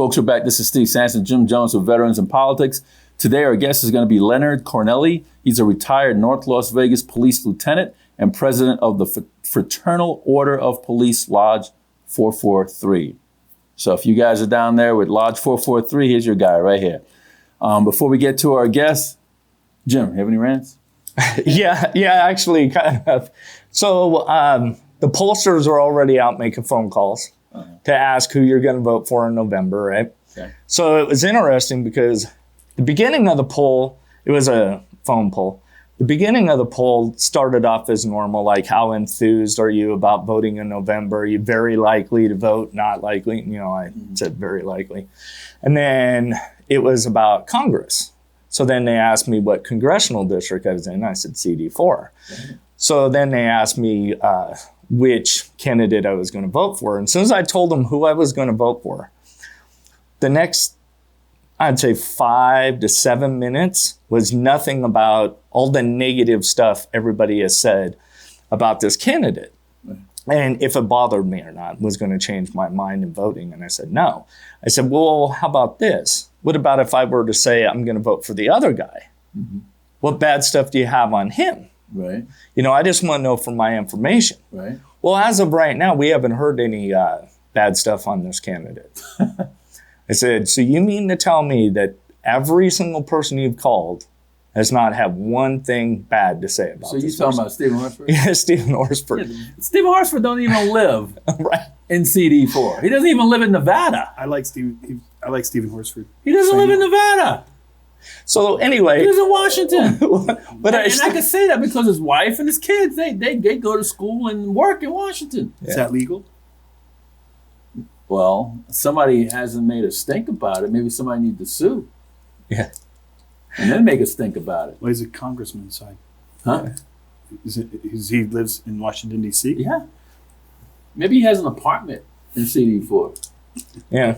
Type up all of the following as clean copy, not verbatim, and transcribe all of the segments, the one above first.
Folks, we're back. This is Steve Sanson, Jim Jones with Veterans in Politics. Today, our guest is going to be Leonard Cardinale. He's a retired North Las Vegas police lieutenant and president of the Fraternal Order of Police Lodge 443. So if you guys are down there with Lodge 443, here's your guy right here. Before we get to our guest, Jim, you have any rants? Yeah, actually, kind of. So the pollsters are already out making phone calls to ask who you're going to vote for in November, right? Okay. So it was interesting because the beginning of the poll, it was a phone poll. The beginning of the poll started off as normal, like how enthused are you about voting in November? Are you very likely to vote, not likely? You know, I said very likely. And then it was about Congress. So then they asked me what congressional district I was in. I said CD4. So then they asked me which candidate I was going to vote for. And as soon as I told them who I was going to vote for, the next, I'd say 5 to 7 minutes was nothing about all the negative stuff everybody has said about this candidate. And if it bothered me or not, was going to change my mind in voting. And I said, no. I said, well, how about this? What about if I were to say I'm going to vote for the other guy? Mm-hmm. What bad stuff do you have on him? Right. You know, I just want to know for my information. Right. Well, as of right now, we haven't heard any bad stuff on this candidate. I said, so you mean to tell me that every single person you've called has not had one thing bad to say about this? So you're talking about Stephen Horsford? Yeah, Stephen Horsford. Yeah, Stephen Horsford don't even live right. in CD4. He doesn't even live in Nevada. I like Stephen Horsford. He doesn't live in Nevada. So anyway, he lives in Washington. But I can say that because his wife and his kids, they go to school and work in Washington. Yeah. Is that legal? Well, somebody hasn't made a stink about it. Maybe somebody needs to sue. Yeah. And then make us think about it. Well, he's a congressman side. Huh? He lives in Washington, D.C.? Yeah. Maybe he has an apartment in CD4. Yeah.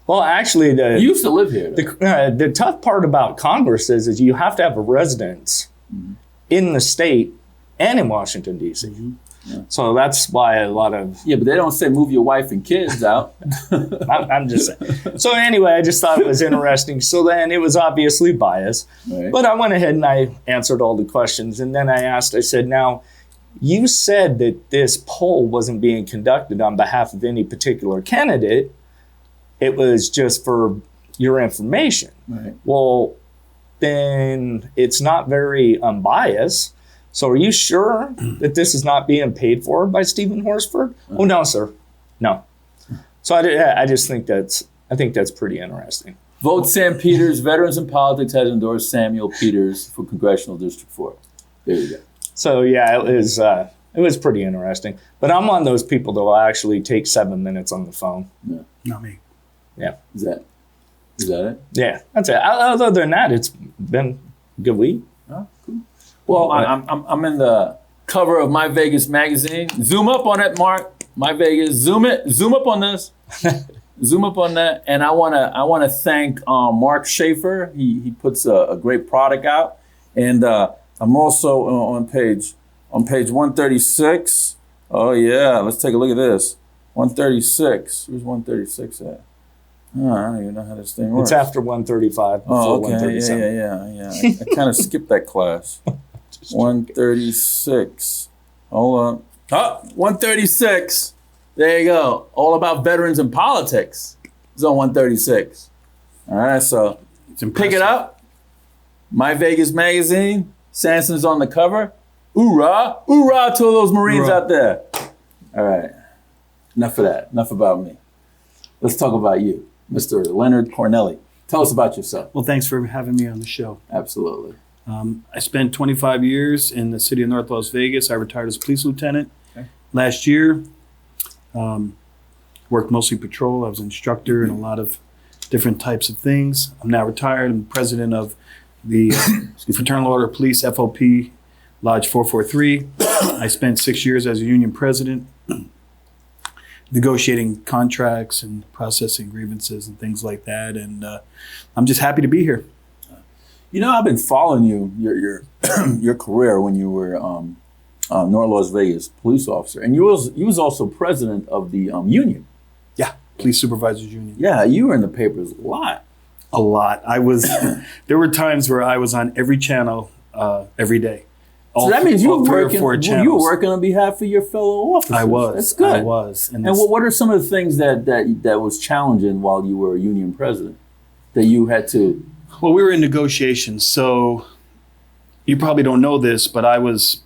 Well, actually, he used to live here. The tough part about Congress is you have to have a residence in the state and in Washington, D.C. Mm-hmm. Yeah. So that's why a lot of... Yeah, but they don't say move your wife and kids out. I'm just saying. So anyway, I just thought it was interesting. So then it was obviously biased. Right. But I went ahead and I answered all the questions. And then I said, now, you said that this poll wasn't being conducted on behalf of any particular candidate. It was just for your information. Right. Well, then it's not very unbiased. So are you sure that this is not being paid for by Stephen Horsford? Oh, no, sir. No. So I just think that's pretty interesting. Vote Sam Peters. Veterans in Politics has endorsed Samuel Peters for Congressional District 4. There you go. So yeah, it was pretty interesting. But I'm one of those people that will actually take 7 minutes on the phone. No. Not me. Yeah. Is that it? Yeah, that's it. Other than that, it's been a good week. Oh, cool. Well, I'm in the cover of My Vegas magazine. Zoom up on it, Mark. My Vegas. Zoom up on this. Zoom up on that. And I wanna thank Mark Schaefer. He puts a great product out. And I'm also on page 136. Oh yeah, let's take a look at this. 136. Where's 136 at? Oh, I don't even know how this thing works. It's after 135. Oh, okay. 137. Yeah. I kind of skipped that class. 136. Hold on. Oh, 136. There you go. All about veterans in politics. It's on 136. All right, so pick it up. My Vegas magazine. Sanson's on the cover. Hoorah. Hoorah to all those Marines out there. All right. Enough of that. Enough about me. Let's talk about you, Mr. Leonard Cardinale. Tell us about yourself. Well, thanks for having me on the show. Absolutely. I spent 25 years in the city of North Las Vegas. I retired as a police lieutenant last year. Worked mostly patrol. I was an instructor in a lot of different types of things. I'm now retired. I'm president of the Fraternal Order of Police, FOP, Lodge 443. I spent 6 years as a union president, negotiating contracts and processing grievances and things like that. And I'm just happy to be here. You know, I've been following your career when you were North Las Vegas police officer, and you was also president of the union. Yeah. Police Supervisors Union. Yeah, you were in the papers a lot. A lot. I was. There were times where I was on every channel every day. So that means you were working. You were channels. working on behalf of your fellow officers. I was. That's good. I was. And what are some of the things that was challenging while you were union president that you had to? Well, we were in negotiations, so you probably don't know this, but I was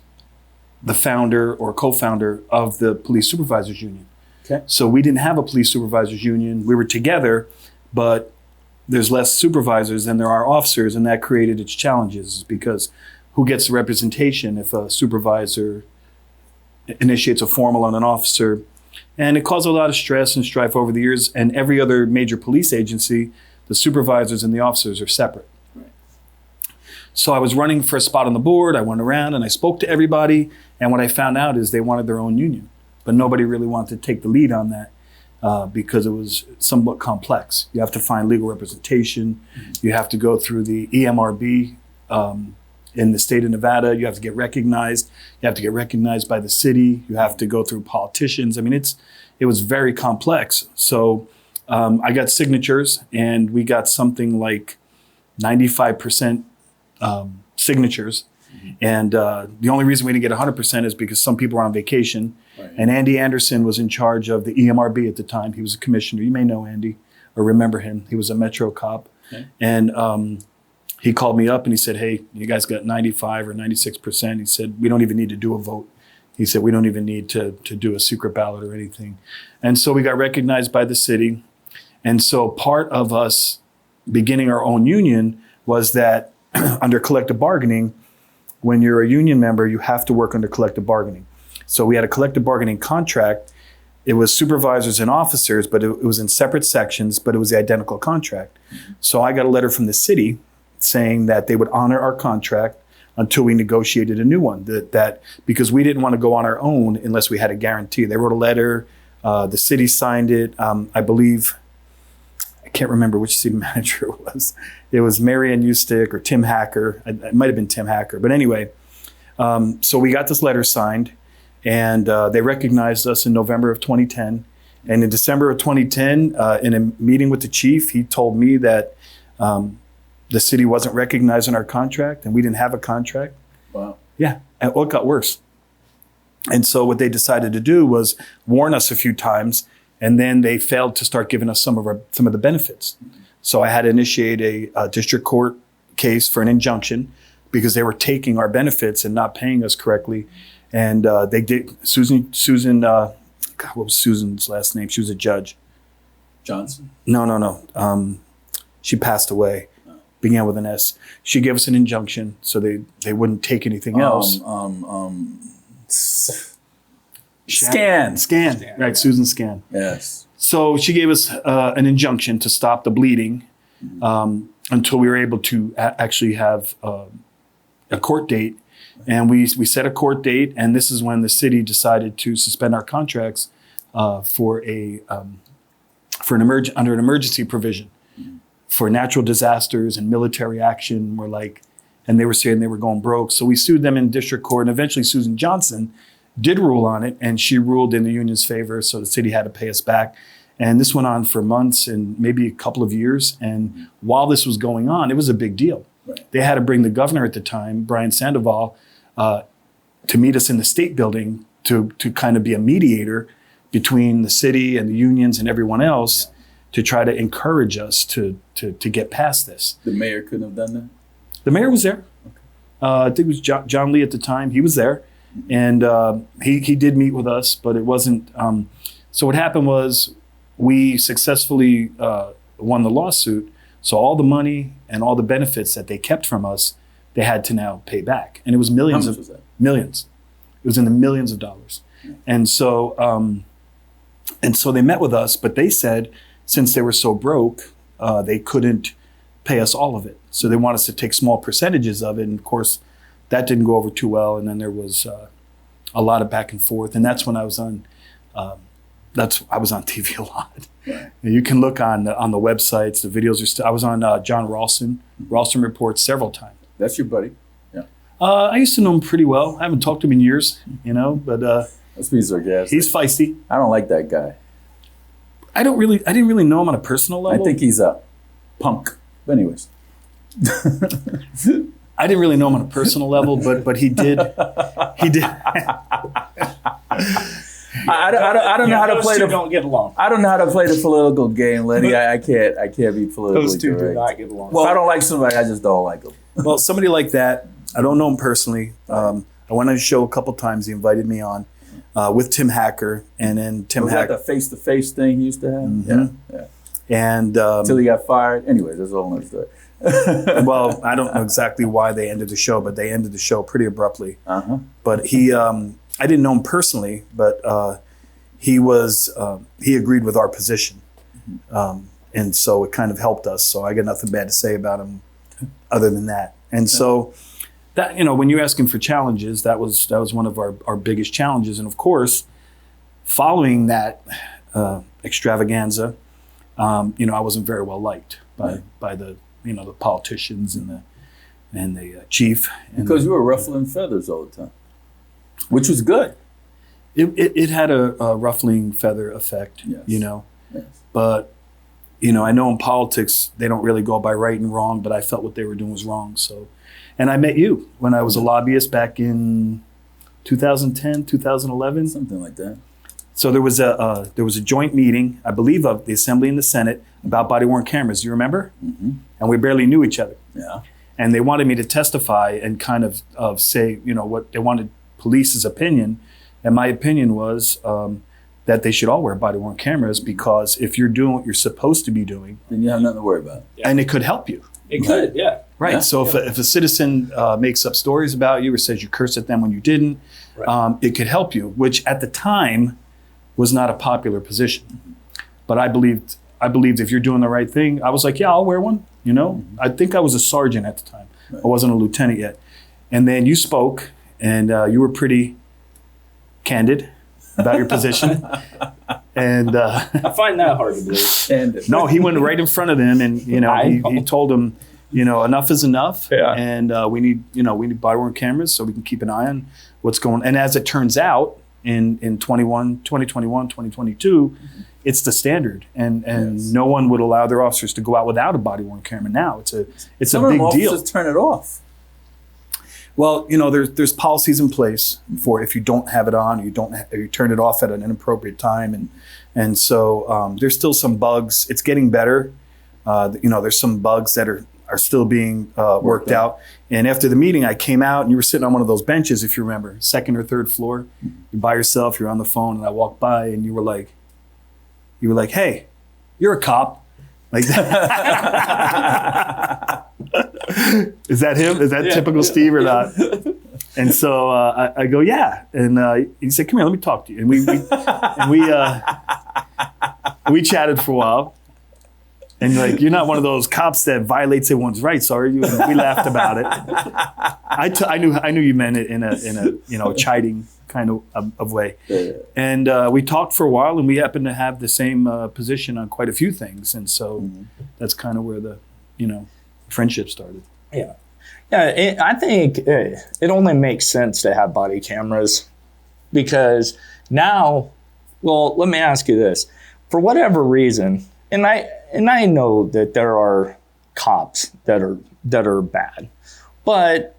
the founder or co-founder of the Police Supervisors Union. Okay. So we didn't have a Police Supervisors Union. We were together, but there's less supervisors than there are officers, and that created its challenges because who gets the representation if a supervisor initiates a formal on an officer? And it caused a lot of stress and strife over the years, and every other major police agency, the supervisors and the officers are separate. Right. So I was running for a spot on the board. I went around and I spoke to everybody, and what I found out is they wanted their own union, but nobody really wanted to take the lead on that. Because it was somewhat complex. You have to find legal representation. You have to go through the EMRB in the state of Nevada. You have to get recognized. You have to get recognized by the city. You have to go through politicians. I mean, it was very complex. So I got signatures, and we got something like 95% signatures. And the only reason we didn't get 100% is because some people were on vacation. Right. And Andy Anderson was in charge of the EMRB at the time. He was a commissioner. You may know Andy or remember him. He was a Metro cop. Okay. And he called me up and he said, hey, you guys got 95 or 96%. He said, we don't even need to do a vote. He said, we don't even need to do a secret ballot or anything. And so we got recognized by the city. And so part of us beginning our own union was that under collective bargaining, when you're a union member, you have to work under collective bargaining. So we had a collective bargaining contract. It was supervisors and officers, but it was in separate sections, but it was the identical contract. Mm-hmm. So I got a letter from the city saying that they would honor our contract until we negotiated a new one. That because we didn't want to go on our own unless we had a guarantee. They wrote a letter. The city signed it. I believe, I can't remember which city manager it was. It was Marianne Eustick or Tim Hacker. It might have been Tim Hacker. But anyway, so we got this letter signed. And they recognized us in November of 2010. And in December of 2010, in a meeting with the chief, he told me that the city wasn't recognizing our contract and we didn't have a contract. Wow. Yeah. And it got worse. And so what they decided to do was warn us a few times, and then they failed to start giving us some of the benefits. Mm-hmm. So I had to initiate a district court case for an injunction because they were taking our benefits and not paying us correctly. And they did. Susan. God, what was Susan's last name? She was a judge. Johnson? No. She passed away. Began with an S. She gave us an injunction so they wouldn't take anything else. Scan. Right, Susan Scan. Yes. So she gave us an injunction to stop the bleeding until we were able to actually have a court date. And we set a court date, and this is when the city decided to suspend our contracts under an emergency provision for natural disasters and military action. And they were saying they were going broke. So we sued them in district court, and eventually Susan Johnson did rule on it, and she ruled in the union's favor, so the city had to pay us back. And this went on for months and maybe a couple of years. And while this was going on, it was a big deal. Right. They had to bring the governor at the time, Brian Sandoval, to meet us in the state building to kind of be a mediator between the city and the unions and everyone else to try to encourage us to get past this. The mayor couldn't have done that? The mayor was there. Okay. I think it was John Lee at the time. He was there. And he did meet with us, but it wasn't. So what happened was we successfully won the lawsuit. So all the money and all the benefits that they kept from us, they had to now pay back. And it was millions. How much was that? Millions. It was in the millions of dollars. Yeah. And so they met with us, but they said since they were so broke, they couldn't pay us all of it. So they want us to take small percentages of it. And of course, that didn't go over too well. And then there was a lot of back and forth. And that's when I was on I was on TV a lot. Right. And you can look on the websites, the videos are still. I was on John Ralston Report several times. That's your buddy. Yeah. I used to know him pretty well. I haven't talked to him in years, but let's be sarcastic. He's feisty. I don't like that guy. I didn't really know him on a personal level. I think he's a punk. But anyways. I didn't really know him on a personal level, but he did. I don't know how to play don't get along. I don't know how to play the political game, Lenny. I can't be politically Those two correct. do not get along. Well, if I don't like somebody, I just don't like them. Well, somebody like that, I don't know him personally. I went on his show a couple times. He invited me on with Tim Hacker, and then Tim Was Hacker. that the face-to-face thing he used to have? Mhm. Yeah. And Until he got fired. Anyways, that's all I'm story. well, I don't know exactly why they ended the show, but they ended the show pretty abruptly. Uh-huh. But he, I didn't know him personally, but he agreed with our position. And so it kind of helped us. So I got nothing bad to say about him other than that. And so that, when you're asking for challenges, that was one of our biggest challenges. And of course, following that extravaganza, I wasn't very well liked by the the politicians and the chief. Because you were ruffling feathers all the time, which was good. It had a ruffling feather effect, Yes. Yes. But I know in politics they don't really go by right and wrong, but I felt what they were doing was wrong. So, and I met you when I was a lobbyist back in 2010, 2011, Something like that. So there was a joint meeting, I believe, of the Assembly and the Senate about body-worn cameras. Do you remember? Mm-hmm. And we barely knew each other. Yeah. And they wanted me to testify and kind of say, what they wanted police's opinion. And my opinion was that they should all wear body-worn cameras, because if you're doing what you're supposed to be doing, Then you have nothing to worry about. Yeah. and it could help you. It could, yeah. Right. Yeah. So if a citizen makes up stories about you or says you cursed at them when you didn't, Right. it could help you, which at the time was not a popular position. But I believed if you're doing the right thing, I was like, yeah, I'll wear one. I think I was a sergeant at the time. Right. I wasn't a lieutenant yet. And then you spoke, and you were pretty candid about your position. And I find that hard to believe. And no, he went right in front of them, and he told them, enough is enough, Yeah. and we need body-worn cameras so we can keep an eye on what's going on. And as it turns out, in 2021, 2022, it's the standard, and Yes. no one would allow their officers to go out without a body-worn camera now. It's some a of big them deal. officers turn it off. Well, there's policies in place for if you don't have it on, or you turn it off at an inappropriate time, and so there's still some bugs. It's getting better. There's some bugs that are still being worked out. And after the meeting, I came out, and you were sitting on one of those benches, if you remember, second or third floor. You're by yourself. You're on the phone, and I walked by, and you were like, "Hey, you're a cop." Like that. Is that him? Is that typical Steve or not? And so I go, yeah. And he said, "Come here, let me talk to you." And we chatted for a while. And you're not one of those cops that violates everyone's rights, are you? And we laughed about it. I knew you meant it in a chiding kind of way. Yeah. And we talked for a while, and we happened to have the same position on quite a few things. And so that's kind of where the friendship started. Yeah. Yeah, I think it only makes sense to have body cameras, because now, well, let me ask you this. For whatever reason, and I know that there are cops that are bad, but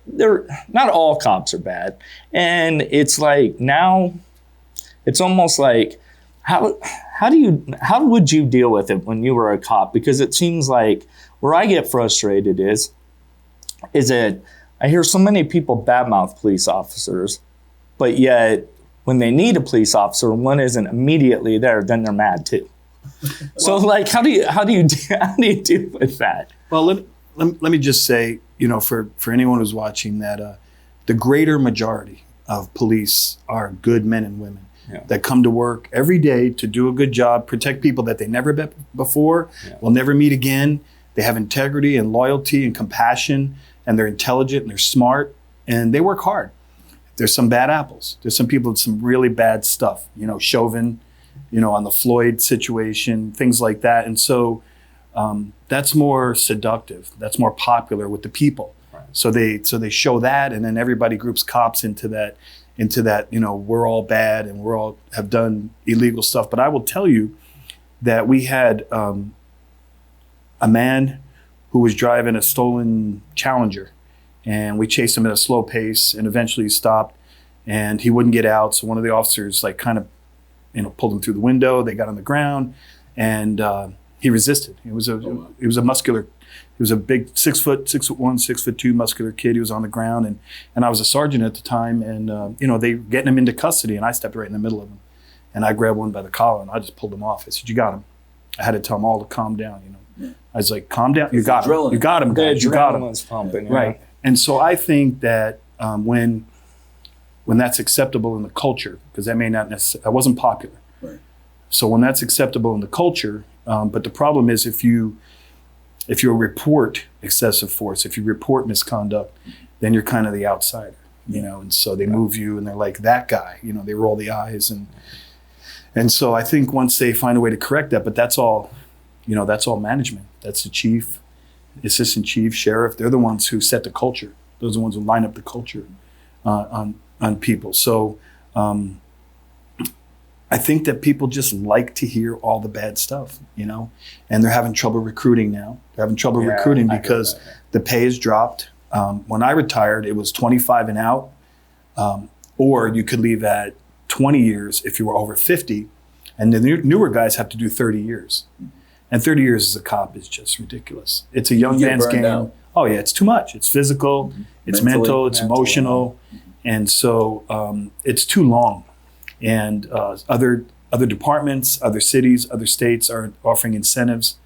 not all cops are bad. And it's like now it's almost like how would you deal with it when you were a cop? Because it seems like where I get frustrated is that I hear so many people badmouth police officers, but yet when they need a police officer, one isn't immediately there, then they're mad too. So how do you deal with that? Well, let me just say, for anyone who's watching, that the greater majority of police are good men and women that come to work every day to do a good job, protect people that they never met before, will never meet again. They have integrity and loyalty and compassion, and they're intelligent and they're smart, and they work hard. There's some bad apples. There's some people with some really bad stuff, Chauvin, on the Floyd situation, things like that. And so that's more seductive. That's more popular with the people. Right. So they show that, and then everybody groups cops into that, we're all bad and we're all have done illegal stuff. But I will tell you, that we had a man who was driving a stolen Challenger, and we chased him at a slow pace, and eventually he stopped, and he wouldn't get out. So one of the officers like kind of, pulled him through the window. They got on the ground, and he resisted. He was a big 6'1", 6'2" muscular kid. He was on the ground, and I was a sergeant at the time, and they were getting him into custody, and I stepped right in the middle of him, and I grabbed one by the collar and I just pulled him off. I said, "You got him." I had to tell them all to calm down. I was like, "Calm down. You got him. You got him, guys. You got him." Was pumping, right. And so I think that when that's acceptable in the culture, because that may not necessarily, that wasn't popular. Right. So when that's acceptable in the culture, but the problem is if you report excessive force, if you report misconduct, then you're kind of the outsider, and so they move you and they're like, that guy, they roll the eyes. And so I think once they find a way to correct that, but that's all management. That's the chief, assistant chief, sheriff. They're the ones who set the culture. Those are the ones who line up the culture on people. So I think that people just like to hear all the bad stuff, and they're having trouble recruiting now. They're having trouble recruiting because the pay has dropped. When I retired, it was 25 and out, or you could leave at 20 years if you were over 50, and the newer guys have to do 30 years. And 30 years as a cop is just ridiculous. It's a young man's game. Out. Oh yeah, it's too much. It's physical, it's mental, it's emotional, and so it's too long. And other departments, other cities, other states are offering incentives,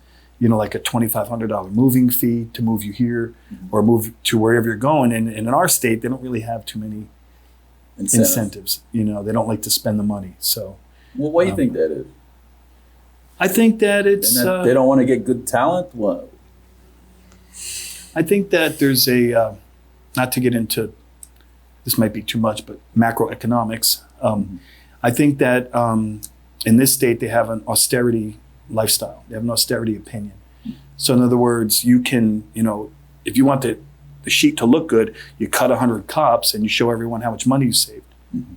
like a $2,500 moving fee to move you here or move to wherever you're going. And in our state, they don't really have too many incentives. They don't like to spend the money. So, well, what do you think that is? I think that it's they don't want to get good talent. What? I think that there's a not to get into this might be too much, but macroeconomics. I think that in this state they have an austerity lifestyle. They have an austerity opinion. So in other words, you can if you want the sheet to look good, you cut 100 cops and you show everyone how much money you saved. Mm-hmm.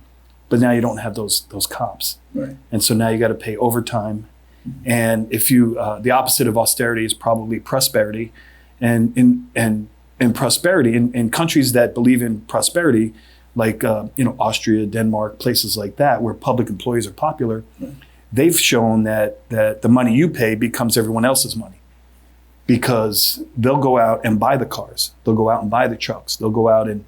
But now you don't have those cops, right? And so now you got to pay overtime. And if you, the opposite of austerity is probably prosperity, and in prosperity, in countries that believe in prosperity, like Austria, Denmark, places like that, where public employees are popular, they've shown that the money you pay becomes everyone else's money, because they'll go out and buy the cars, they'll go out and buy the trucks, they'll go out and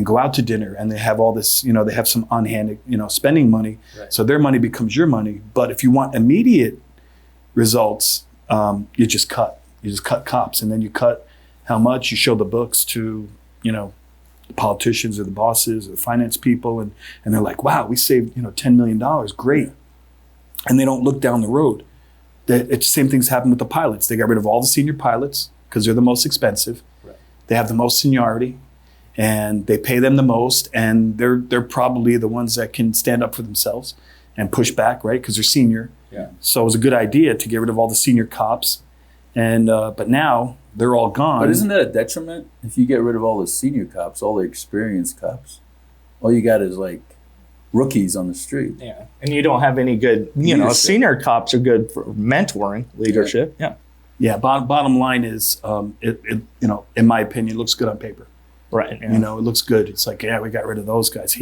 go out to dinner, and they have all this, they have some on-hand, spending money, right. So their money becomes your money. But if you want immediate results, you just cut cops, and then you cut how much, you show the books to the politicians or the bosses or the finance people, and they're like, wow, we saved $10 million, great. And they don't look down the road. It's the same things happen with the pilots. They got rid of all the senior pilots because they're the most expensive. Right. They have the most seniority, and they pay them the most, and they're probably the ones that can stand up for themselves and push back, right? Because they're senior. Yeah. So it was a good idea to get rid of all the senior cops, and but now they're all gone. But isn't that a detriment if you get rid of all the senior cops, all the experienced cops? All you got is like rookies on the street. Yeah, and you don't have any good. Senior cops are good for mentoring, leadership. Yeah. Yeah. Bottom line is, in my opinion, it looks good on paper. Right. Yeah. It looks good. It's like, yeah, we got rid of those guys.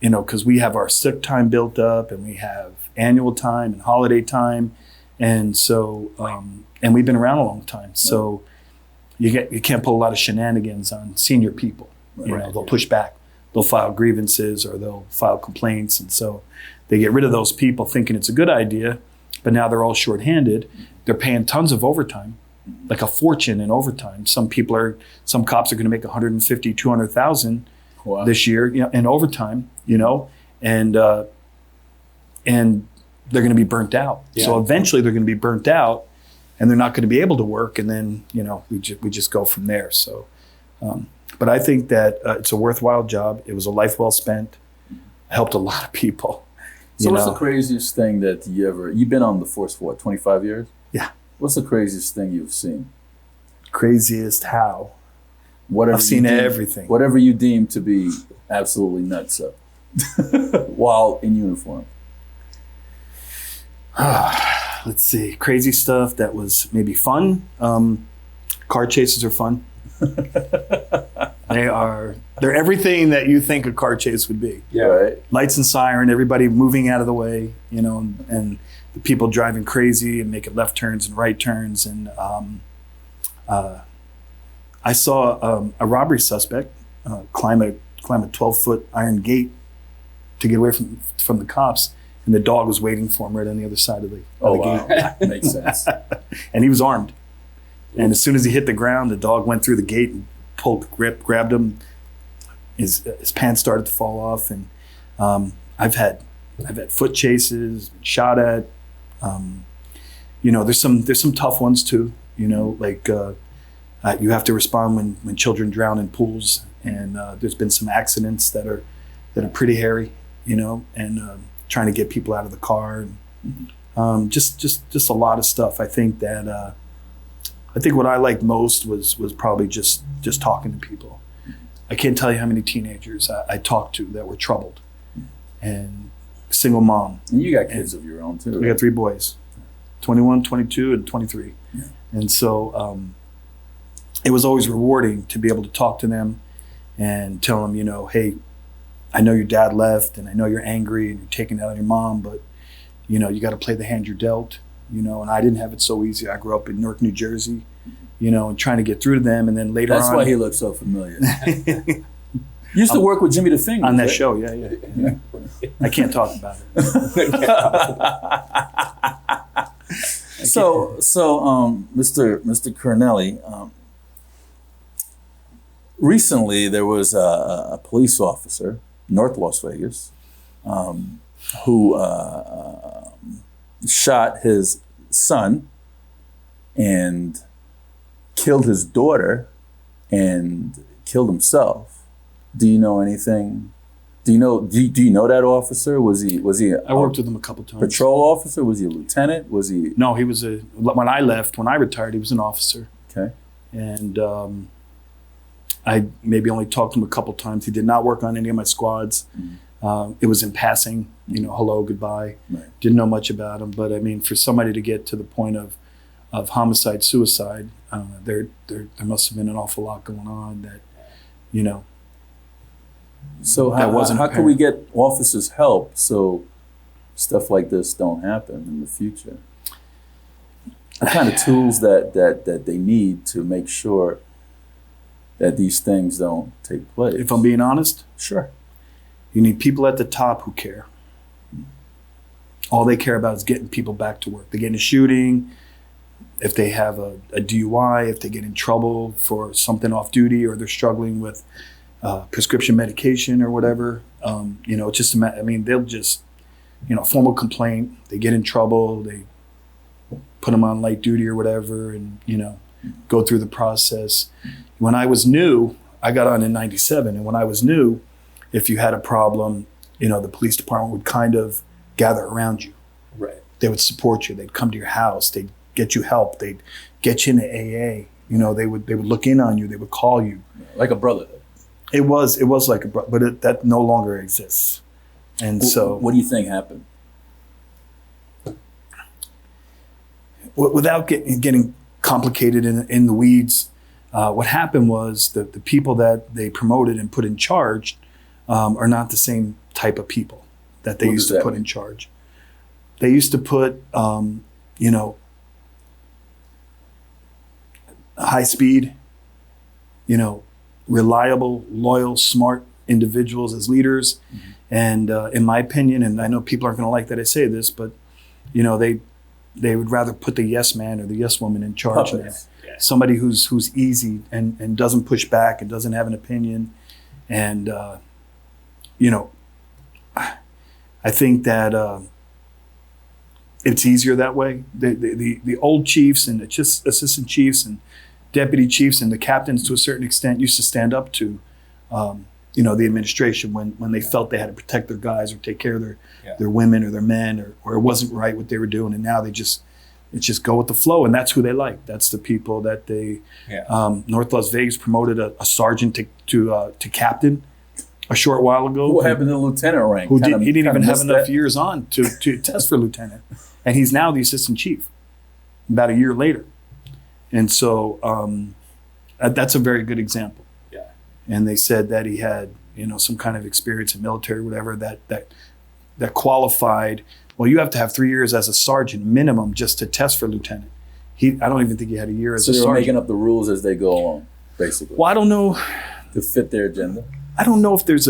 Because we have our sick time built up, and we have annual time and holiday time, and so and we've been around a long time. So you can't put a lot of shenanigans on senior people. Right. They'll push back, they'll file grievances, or they'll file complaints, and so they get rid of those people thinking it's a good idea, but now they're all shorthanded. They're paying tons of overtime, like a fortune in overtime. Some cops are going to make $150,000, $200,000 this year, in overtime, and they're going to be burnt out. Yeah. So eventually they're going to be burnt out, and they're not going to be able to work. And then, we just go from there. So, but I think that it's a worthwhile job. It was a life well spent. I helped a lot of people. So what's the craziest thing that you've been on the force for 25 years? Yeah. What's the craziest thing you've seen? Craziest how? I've seen everything. Whatever you deem to be absolutely nuts while in uniform. let's see, crazy stuff that was maybe fun. Car chases are fun. They're everything that you think a car chase would be. Yeah, right. Lights and siren, everybody moving out of the way, and the people driving crazy and making left turns and right turns. And I saw a robbery suspect climb a 12-foot iron gate to get away from the cops, and the dog was waiting for him right on the other side of the gate. Makes sense. And he was armed. And as soon as he hit the ground, the dog went through the gate and pulled the grip, grabbed him. His pants started to fall off, and I've had foot chases, been shot at. There's some tough ones too. Like you have to respond when children drown in pools, and there's been some accidents that are pretty hairy. And trying to get people out of the car, and just a lot of stuff. I think what I liked most was probably just talking to people. I can't tell you how many teenagers I talked to that were troubled, and single mom. And you got kids of your own too. I got 3 boys, 21, 22, and 23. Yeah. And so it was always rewarding to be able to talk to them and tell them, hey, I know your dad left, and I know you're angry and you're taking it out on your mom, but you got to play the hand you're dealt. And I didn't have it so easy. I grew up in Newark, New Jersey, and trying to get through to them. And then later That's on. why he looks so familiar. You used to work with Jimmy the Finger. On that show, yeah. I can't talk about it. So, Mr. Cardinale, recently there was a police officer, North Las Vegas, who shot his son and killed his daughter and killed himself. Do you know anything? Do you know that officer? Was he? I worked with him a couple times. Patrol officer? Was he a lieutenant? Was he? No, he was when I retired, he was an officer. Okay. And I maybe only talked to him a couple times. He did not work on any of my squads. Mm-hmm. It was in passing, hello, goodbye. Right. Didn't know much about him, but I mean, for somebody to get to the point of homicide, suicide, there must have been an awful lot going on that, So how can we get officers help so stuff like this don't happen in the future? What kind of tools that they need to make sure that these things don't take place? If I'm being honest, sure. You need people at the top who care. All they care about is getting people back to work. They get in a shooting, if they have a DUI, if they get in trouble for something off duty, or they're struggling with prescription medication or whatever. They'll just, formal complaint, they get in trouble, they put them on light duty or whatever, and, go through the process. When I was new, I got on in 97, and when I was new, if you had a problem, the police department would kind of gather around you. Right. They would support you. They'd come to your house. They'd get you help. They'd get you into AA. They would look in on you. They would call you. Like a brotherhood. It was like a brother, but that no longer exists. And so, what do you think happened? Without getting complicated in the weeds, what happened was that the people that they promoted and put in charge are not the same type of people that they used to put in charge. They used to put, high speed, reliable, loyal, smart individuals as leaders. Mm-hmm. And in my opinion, and I know people aren't going to like that I say this, but they would rather put the yes man or the yes woman in charge now. Yeah. Somebody who's easy and doesn't push back and doesn't have an opinion. And I think that it's easier that way. The old chiefs and the assistant chiefs and deputy chiefs and the captains, to a certain extent, used to stand up to, the administration when they felt they had to protect their guys or take care of their women or their men, or it wasn't right what they were doing. And now they just go with the flow, and that's who they like. That's the people that they. Yeah. North Las Vegas promoted a sergeant to captain a short while ago. What happened to the lieutenant rank? He didn't even have enough years on to test for lieutenant. And he's now the assistant chief about a year later. And so that's a very good example. Yeah. And they said that he had, some kind of experience in military or whatever that qualified. Well, you have to have 3 years as a sergeant minimum just to test for lieutenant. I don't even think he had a year as a sergeant. So they're making up the rules as they go along, basically. Well, I don't know. To fit their agenda. I don't know if there's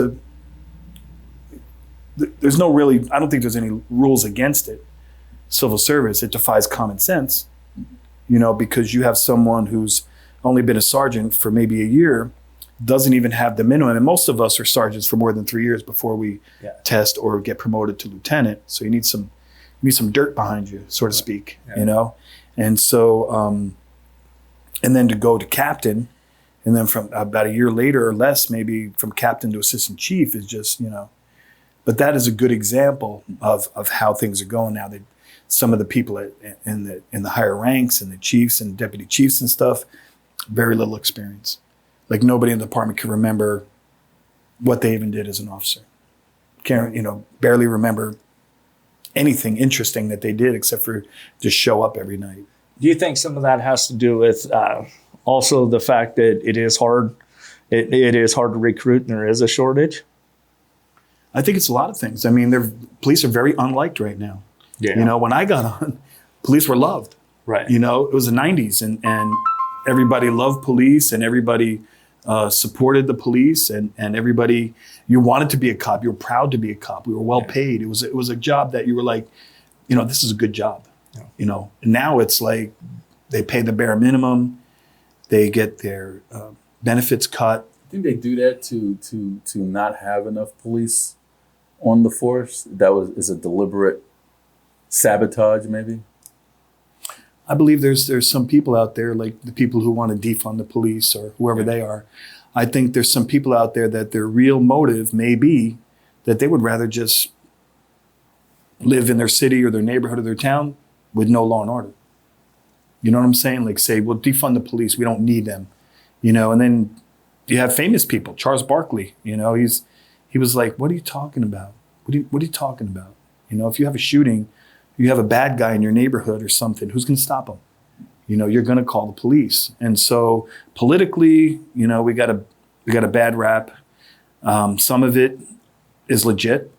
no really, I don't think there's any rules against it. Civil service, it defies common sense, because you have someone who's only been a sergeant for maybe a year, doesn't even have the minimum. And most of us are sergeants for more than 3 years before we test or get promoted to lieutenant. So you need some dirt behind you, so to speak, And so, and then to go to captain, and then from about a year later or less, maybe from captain to assistant chief is just, but that is a good example of how things are going now. That some of the people in the higher ranks and the chiefs and deputy chiefs and stuff, very little experience. Like nobody in the department can remember what they even did as an officer. Can't, barely remember anything interesting that they did except for just show up every night. Do you think some of that has to do with also the fact that it is hard? It is hard to recruit, and there is a shortage. I think it's a lot of things. I mean, police are very unliked right now. Yeah. When I got on, police were loved. Right. It was the 90s, and everybody loved police, and everybody supported the police, and everybody, you wanted to be a cop. You were proud to be a cop. We were well paid. It was a job that you were like, this is a good job. Yeah. Now it's like they pay the bare minimum. They get their benefits cut. I think they do that to not have enough police on the force. Is a deliberate sabotage, maybe. I believe there's some people out there, like the people who want to defund the police or whoever they are. I think there's some people out there that their real motive may be that they would rather just live in their city or their neighborhood or their town with no law and order. You know what I'm saying? Like say, well, defund the police. We don't need them. And then you have famous people. Charles Barkley, he was like, what are you talking about? What are you talking about? If you have a shooting, you have a bad guy in your neighborhood or something, who's going to stop him? You're going to call the police. And so politically, we got a bad rap. Some of it is legit.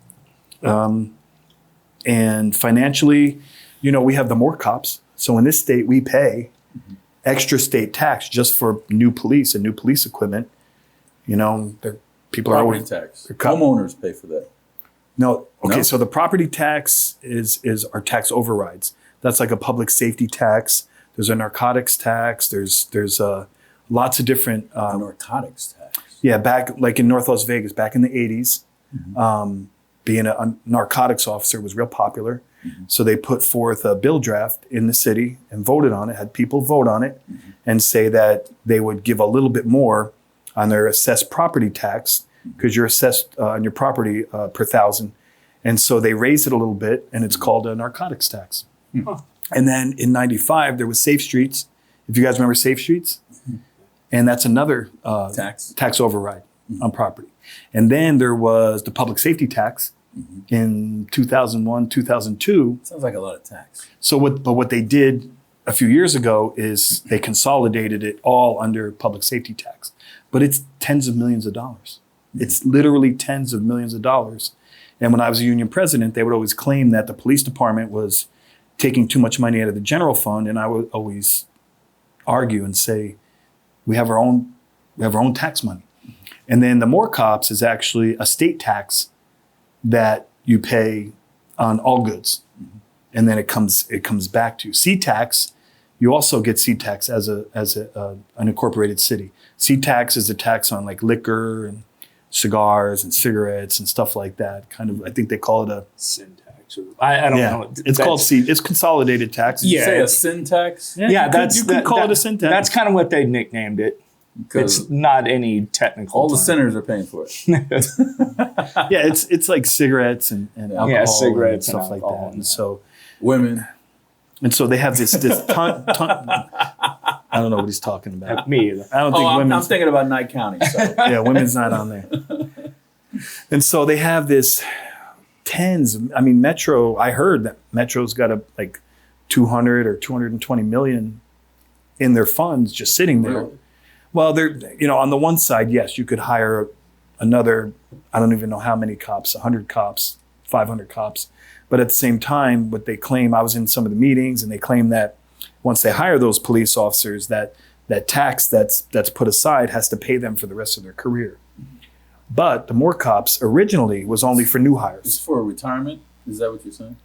And financially, we have the more cops. So in this state, we pay extra state tax just for new police and new police equipment. People are always tax. Homeowners pay for that. No. Okay. No? So the property tax is our tax overrides. That's like a public safety tax. There's a narcotics tax. There's lots of different narcotics tax. Yeah, back like in North Las Vegas, back in the 80s, being a narcotics officer was real popular. So they put forth a bill draft in the city and voted on it, had people vote on it and say that they would give a little bit more on their assessed property tax because you're assessed on your property per thousand. And so they raised it a little bit and it's called a narcotics tax. And then in 95, there was Safe Streets. If you guys remember Safe Streets, and that's another tax override on property. And then there was the public safety tax in 2001, 2002. Sounds like a lot of tax. So what they did a few years ago is they consolidated it all under public safety tax. But it's tens of millions of dollars. It's literally tens of millions of dollars. And when I was a union president, they would always claim that the police department was taking too much money out of the general fund. And I would always argue and say, we have our own tax money. And then the more cops is actually a state tax that you pay on all goods. And then it comes back to you. C-tax, you also get C-tax as an incorporated city. C-tax is a tax on like liquor and cigars and cigarettes and stuff like that. Kind of, I think they call it a sin tax. I don't know. It's called C. It's consolidated tax. Did you say a sin tax? Yeah, you could call it a sin tax. That's kind of what they nicknamed it. It's not any technical. All the sinners are paying for it. Yeah, it's like cigarettes and alcohol, cigarettes and stuff and like that. And so women. And so they have this ton. I don't know what he's talking about. Me either. I don't think women's. I'm thinking about Nye County. So. Yeah, women's not on there. And so they have this tens. I mean, Metro. I heard that Metro's got like 200 or 220 million in their funds just sitting there. Really? Well, they're on the one side, yes, you could hire another. I don't even know how many cops, 100 cops, 500 cops. But at the same time, what they claim, I was in some of the meetings, and they claim that once they hire those police officers, that tax that's put aside has to pay them for the rest of their career. But the more cops originally was only for new hires. It's for retirement? Is that what you're saying?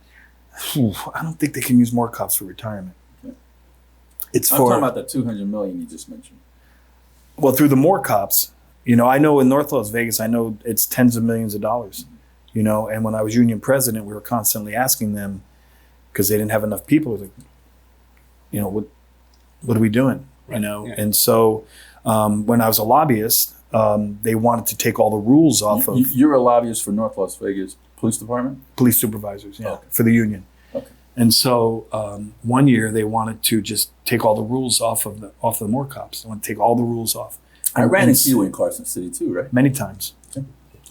I don't think they can use more cops for retirement. Okay. I'm talking about the 200 million you just mentioned. Well, through the more cops, I know in North Las Vegas, I know it's tens of millions of dollars. And when I was union president, we were constantly asking them, because they didn't have enough people, like, what are we doing? Right. Yeah. And so when I was a lobbyist, they wanted to take all the rules off of You're a lobbyist for North Las Vegas Police Department? police supervisors, Okay. for the union. Okay. And so one year they wanted to just take all the rules off the more cops. They want to take all the rules off. I ran into you in Carson City too, right? Many times. Okay.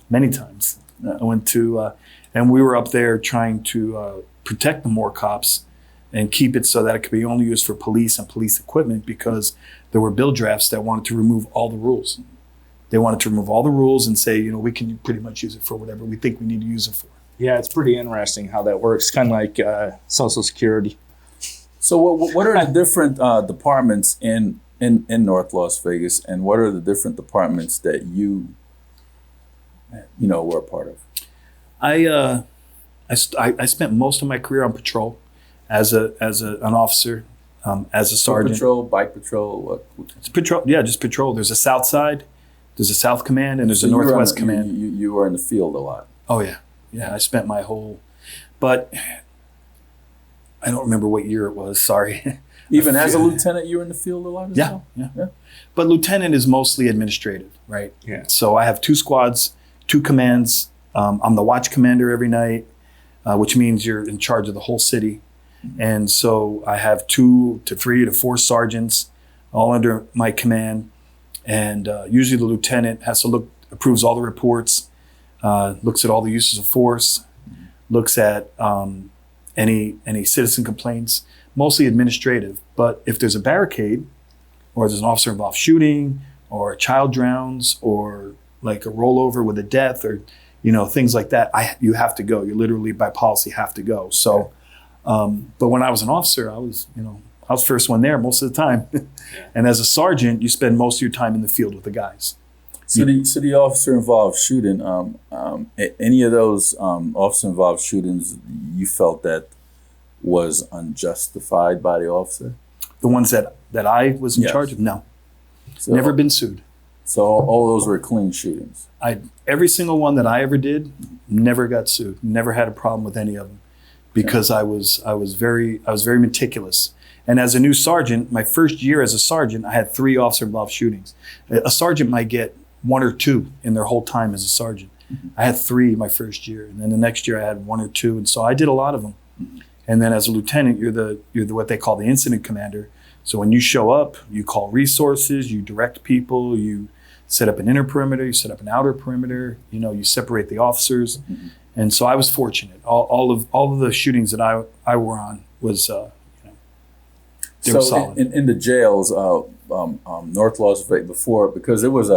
Many times. Yeah. I went to, and we were up there trying to protect the more cops and keep it so that it could be only used for police and police equipment, because there were bill drafts that wanted to remove all the rules. They wanted to remove all the rules and say, we can pretty much use it for whatever we think we need to use it for. Yeah, it's pretty interesting how that works. Kind of like Social Security. So what are the different departments in North Las Vegas, and what are the different departments that you were a part of? I spent most of my career on patrol as an officer, as a sergeant. Patrol, bike patrol, what? It's patrol. Yeah, just patrol. There's a South Side, there's a South Command, and there's a Northwest Command. You were in the field a lot. Oh yeah, I spent my but I don't remember what year it was. Sorry. Even as a lieutenant, you were in the field a lot as well? Yeah. But lieutenant is mostly administrative, right? Yeah. So I have 2 squads, 2 commands. I'm the watch commander every night, which means you're in charge of the whole city. And so I have 2 to 3 to 4 sergeants all under my command. And usually the lieutenant has to approves all the reports, looks at all the uses of force, looks at any citizen complaints, mostly administrative. But if there's a barricade, or there's an officer involved shooting, or a child drowns, or like a rollover with a death, or things like that, you have to go. You literally by policy have to go. So, but when I was an officer, I was first one there most of the time. And as a sergeant, you spend most of your time in the field with the guys. So the officer involved shooting, any of those officer involved shootings, you felt that was unjustified by the officer? The ones that I was in Yes. charge of, no. So, Never been sued. So all those were clean shootings. Every single one that I ever did, never got sued. Never had a problem with any of them, because I was very meticulous. And as a new sergeant, my first year as a sergeant, I had 3 officer involved shootings. A sergeant might get 1 or 2 in their whole time as a sergeant. Mm-hmm. I had 3 my first year, and then the next year I had 1 or 2, and so I did a lot of them. Mm-hmm. And then as a lieutenant, you're the what they call the incident commander. So when you show up, you call resources, you direct people, you set up an inner perimeter, you set up an outer perimeter, you separate the officers. Mm-hmm. And so I was fortunate. All of the shootings that I were on was they were solid. In the jails, North Las Vegas before, because there was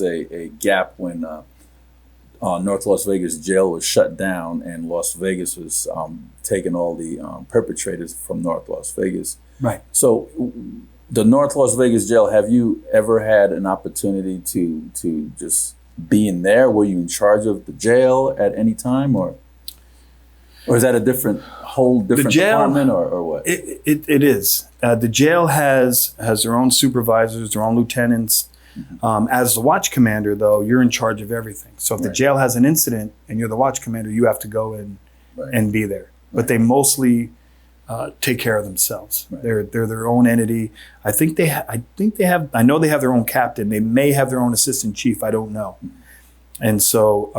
a gap when North Las Vegas jail was shut down, and Las Vegas was taking all the perpetrators from North Las Vegas. Right. So the North Las Vegas jail, have you ever had an opportunity to just be in there? Were you in charge of the jail at any time, or is that a whole different department, or what? It is. The jail has their own supervisors, their own lieutenants. Mm-hmm. As the watch commander, though, you're in charge of everything. So if the jail has an incident and you're the watch commander, you have to go in and be there. But they mostly take care of themselves. Right. They're their own entity. I think they have. I know they have their own captain. They may have their own assistant chief. I don't know. Mm-hmm. And so,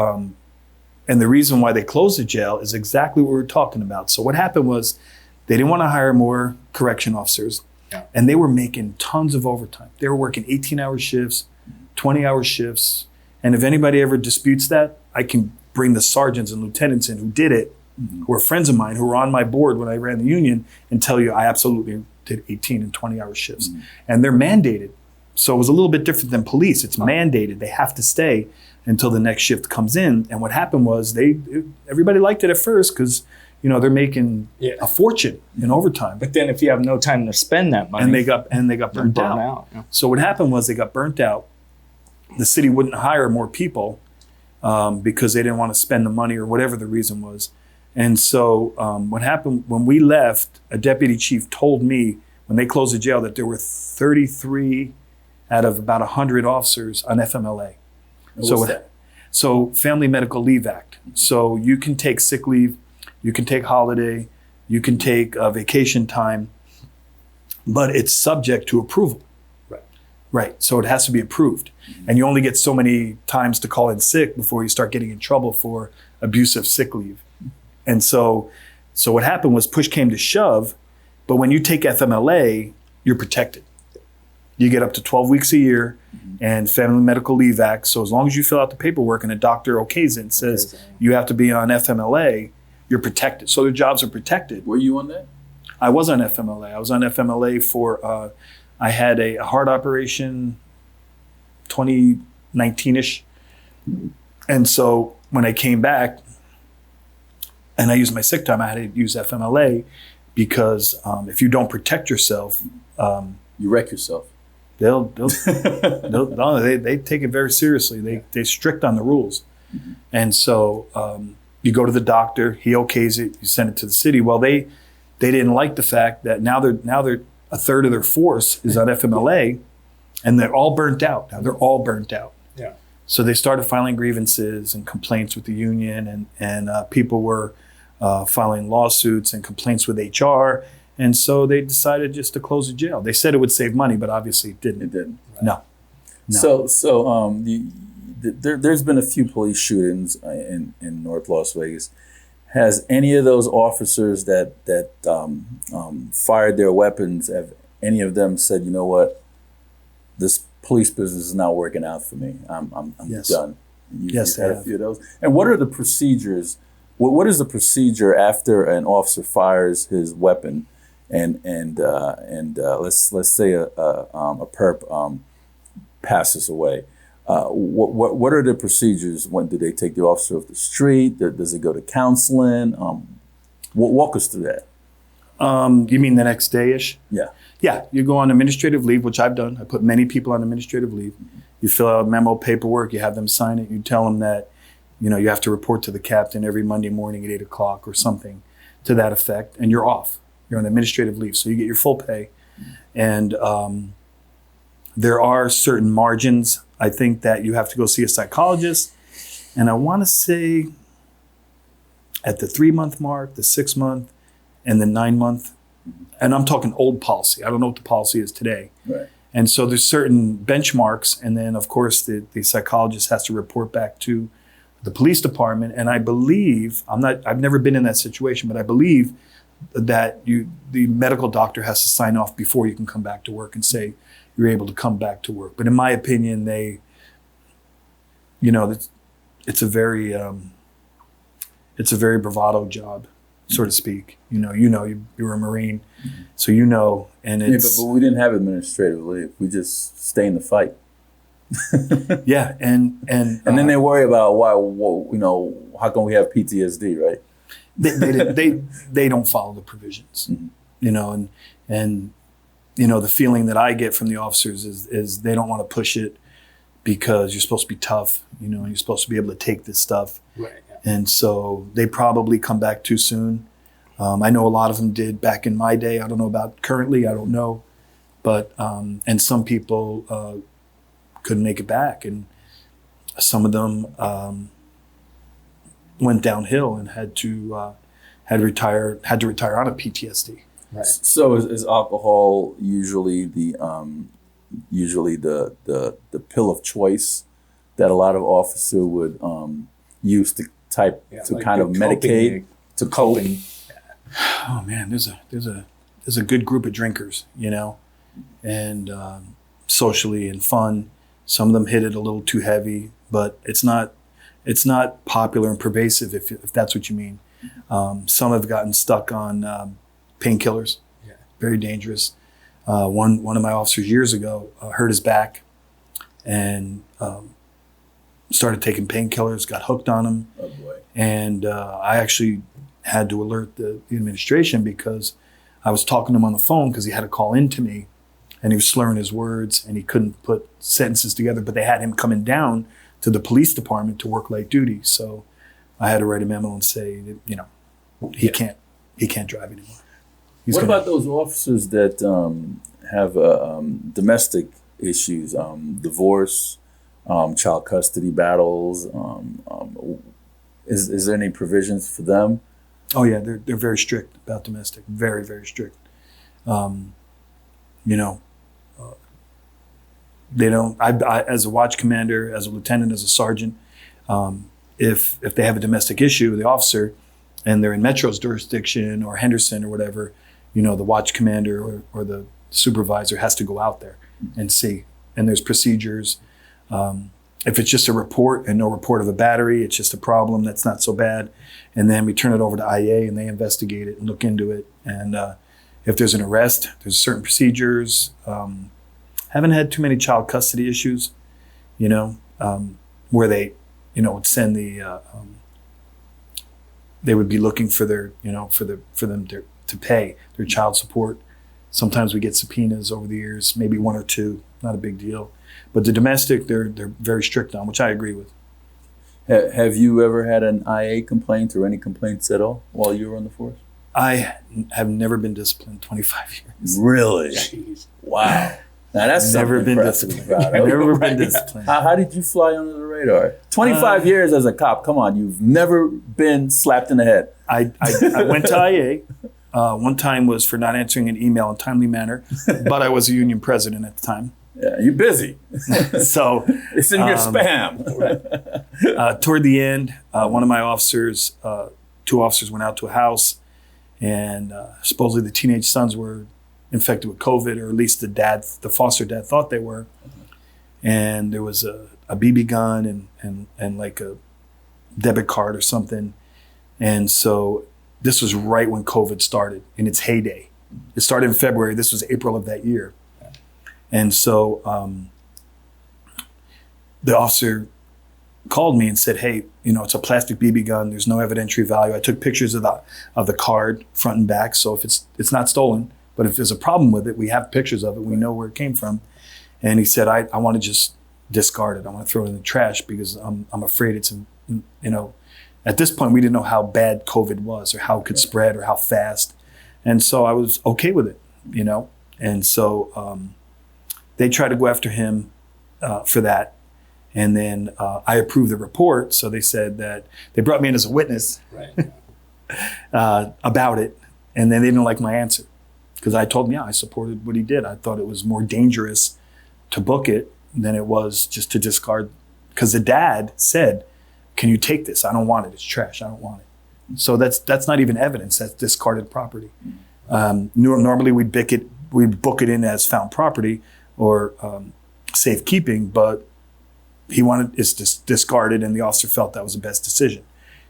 and the reason why they closed the jail is exactly what we were talking about. So what happened was they didn't want to hire more correction officers. Yeah. And they were making tons of overtime. They were working 18-hour shifts, 20-hour shifts. And if anybody ever disputes that, I can bring the sergeants and lieutenants in who did it, who were friends of mine, who were on my board when I ran the union, and tell you I absolutely did 18 and 20-hour shifts. And they're mandated. So it was a little bit different than police. It's mandated. They have to stay until the next shift comes in. And what happened was everybody liked it at first because, you know, they're making a fortune in overtime. But then if you have no time to spend that money. And they got burnt out. Yeah. So what happened was they got burnt out. The city wouldn't hire more people because they didn't want to spend the money or whatever the reason was. And so what happened when we left, a deputy chief told me when they closed the jail that there were 33 out of about 100 officers on FMLA. What's that? So Family Medical Leave Act. So you can take sick leave, you can take holiday, you can take vacation time, but it's subject to approval. Right. So it has to be approved. And you only get so many times to call in sick before you start getting in trouble for abusive sick leave. And so what happened was push came to shove, but when you take FMLA, you're protected. You get up to 12 weeks a year and Family Medical Leave Act. So as long as you fill out the paperwork and a doctor okays it and says you have to be on FMLA, you're protected. So their jobs are protected. Were you on that? I was on FMLA. I was on FMLA for, I had a heart operation 2019-ish. And so when I came back and I used my sick time, I had to use FMLA because if you don't protect yourself, you wreck yourself. They take it very seriously. They're strict on the rules. And so you go to the doctor, he okays it, you send it to the city. Well, they didn't like the fact that now they're a third of their force is on FMLA and they're all burnt out. Now they're all burnt out. Yeah. So they started filing grievances and complaints with the union and people were filing lawsuits and complaints with HR. And so they decided just to close the jail. They said it would save money, but obviously it didn't. It didn't. Right. No. So there's been a few police shootings in North Las Vegas. Has any of those officers that fired their weapons, have any of them said, you know what, this police business is not working out for me. I'm Yes. done. Yes, You've had they a few of those. And what are the procedures? What is the procedure after an officer fires his weapon, and let's say a perp passes away? What are the procedures? When do they take the officer off the street? Does it go to counseling? Walk us through that. You mean the next day-ish? Yeah. Yeah, you go on administrative leave, which I've done. I put many people on administrative leave. You fill out memo paperwork, you have them sign it. You tell them that, you have to report to the captain every Monday morning at 8 o'clock or something to that effect, and you're off. You're on administrative leave, so you get your full pay. And there are certain margins, I think, that you have to go see a psychologist. And I want to say at the 3-month mark, the 6-month, and the 9-month, and I'm talking old policy. I don't know what the policy is today. Right. And so there's certain benchmarks. And then, of course, the psychologist has to report back to the police department. And I believe, I've never been in that situation, but I believe that the medical doctor has to sign off before you can come back to work and say you're able to come back to work. But in my opinion, it's a very bravado job, so to speak. You were a Marine, so and it's but we didn't have administrative leave. We just stay in the fight. yeah, and then they worry about how come we have PTSD, right? They don't follow the provisions, and the feeling that I get from the officers is they don't want to push it because you're supposed to be tough, and you're supposed to be able to take this stuff. Right. Yeah. And so they probably come back too soon. I know a lot of them did back in my day. I don't know about currently. I don't know. But, and some people couldn't make it back. And some of them went downhill and had to retire on a PTSD. Right. So is alcohol usually the pill of choice that a lot of officers would use to kind of medicate to cope? Oh man, there's a good group of drinkers, and socially and fun. Some of them hit it a little too heavy, but it's not It's not popular and pervasive, if that's what you mean. Some have gotten stuck on painkillers. Yeah. Very dangerous. One of my officers years ago hurt his back and started taking painkillers, got hooked on them. Oh boy. And I actually had to alert the administration because I was talking to him on the phone because he had a call in to me and he was slurring his words and he couldn't put sentences together, but they had him coming down to the police department to work light duty. So I had to write a memo and say that, you know, he can't drive anymore. What about those officers that have domestic issues, divorce, child custody battles? Is there any provisions for them? Oh yeah, they're very strict about domestic. Very, very strict. They don't. I as a watch commander, as a lieutenant, as a sergeant, if they have a domestic issue, the officer, and they're in Metro's jurisdiction or Henderson or whatever, you know, the watch commander or the supervisor has to go out there and see. And there's procedures. If it's just a report and no report of a battery, it's just a problem, that's not so bad. And then we turn it over to IA and they investigate it and look into it. And if there's an arrest, there's certain procedures. Haven't had too many child custody issues, you know, where they, you know, would send they would be looking for their, you know, for them to pay their child support. Sometimes we get subpoenas over the years, maybe one or two, not a big deal. But the domestic, they're very strict on, which I agree with. Have you ever had an IA complaint or any complaints at all while you were on the force? I have never been disciplined 25 years. Really? Jeez. Wow. Now that's never been disciplined. I've never been disciplined. How did you fly under the radar? 25 years as a cop. Come on, you've never been slapped in the head. I went to IA. One time was for not answering an email in a timely manner, but I was a union president at the time. Yeah, you're busy. So it's in your spam. Toward the end, one of my officers, two officers went out to a house, and supposedly the teenage sons were infected with COVID, or at least the foster dad thought they were. And there was a BB gun and like a debit card or something. And so this was right when COVID started in its heyday. It started in February. This was April of that year. And so the officer called me and said, hey, you know, it's a plastic BB gun. There's no evidentiary value. I took pictures of the card front and back. So if it's not stolen, but if there's a problem with it, we have pictures of it. We know where it came from. And he said, I want to just discard it. I want to throw it in the trash because I'm afraid it's, you know, at this point, we didn't know how bad COVID was or how it could spread or how fast. And so I was okay with it, you know. And so they tried to go after him for that. And then I approved the report. So they said that they brought me in as a witness about it. And then they didn't like my answer because I told them, yeah, I supported what he did. I thought it was more dangerous to book it than it was just to discard. Because the dad said, can you take this? I don't want it. It's trash. I don't want it. So that's not even evidence. That's discarded property. Normally we'd book it in as found property or safekeeping, but he wanted it's just discarded, and the officer felt that was the best decision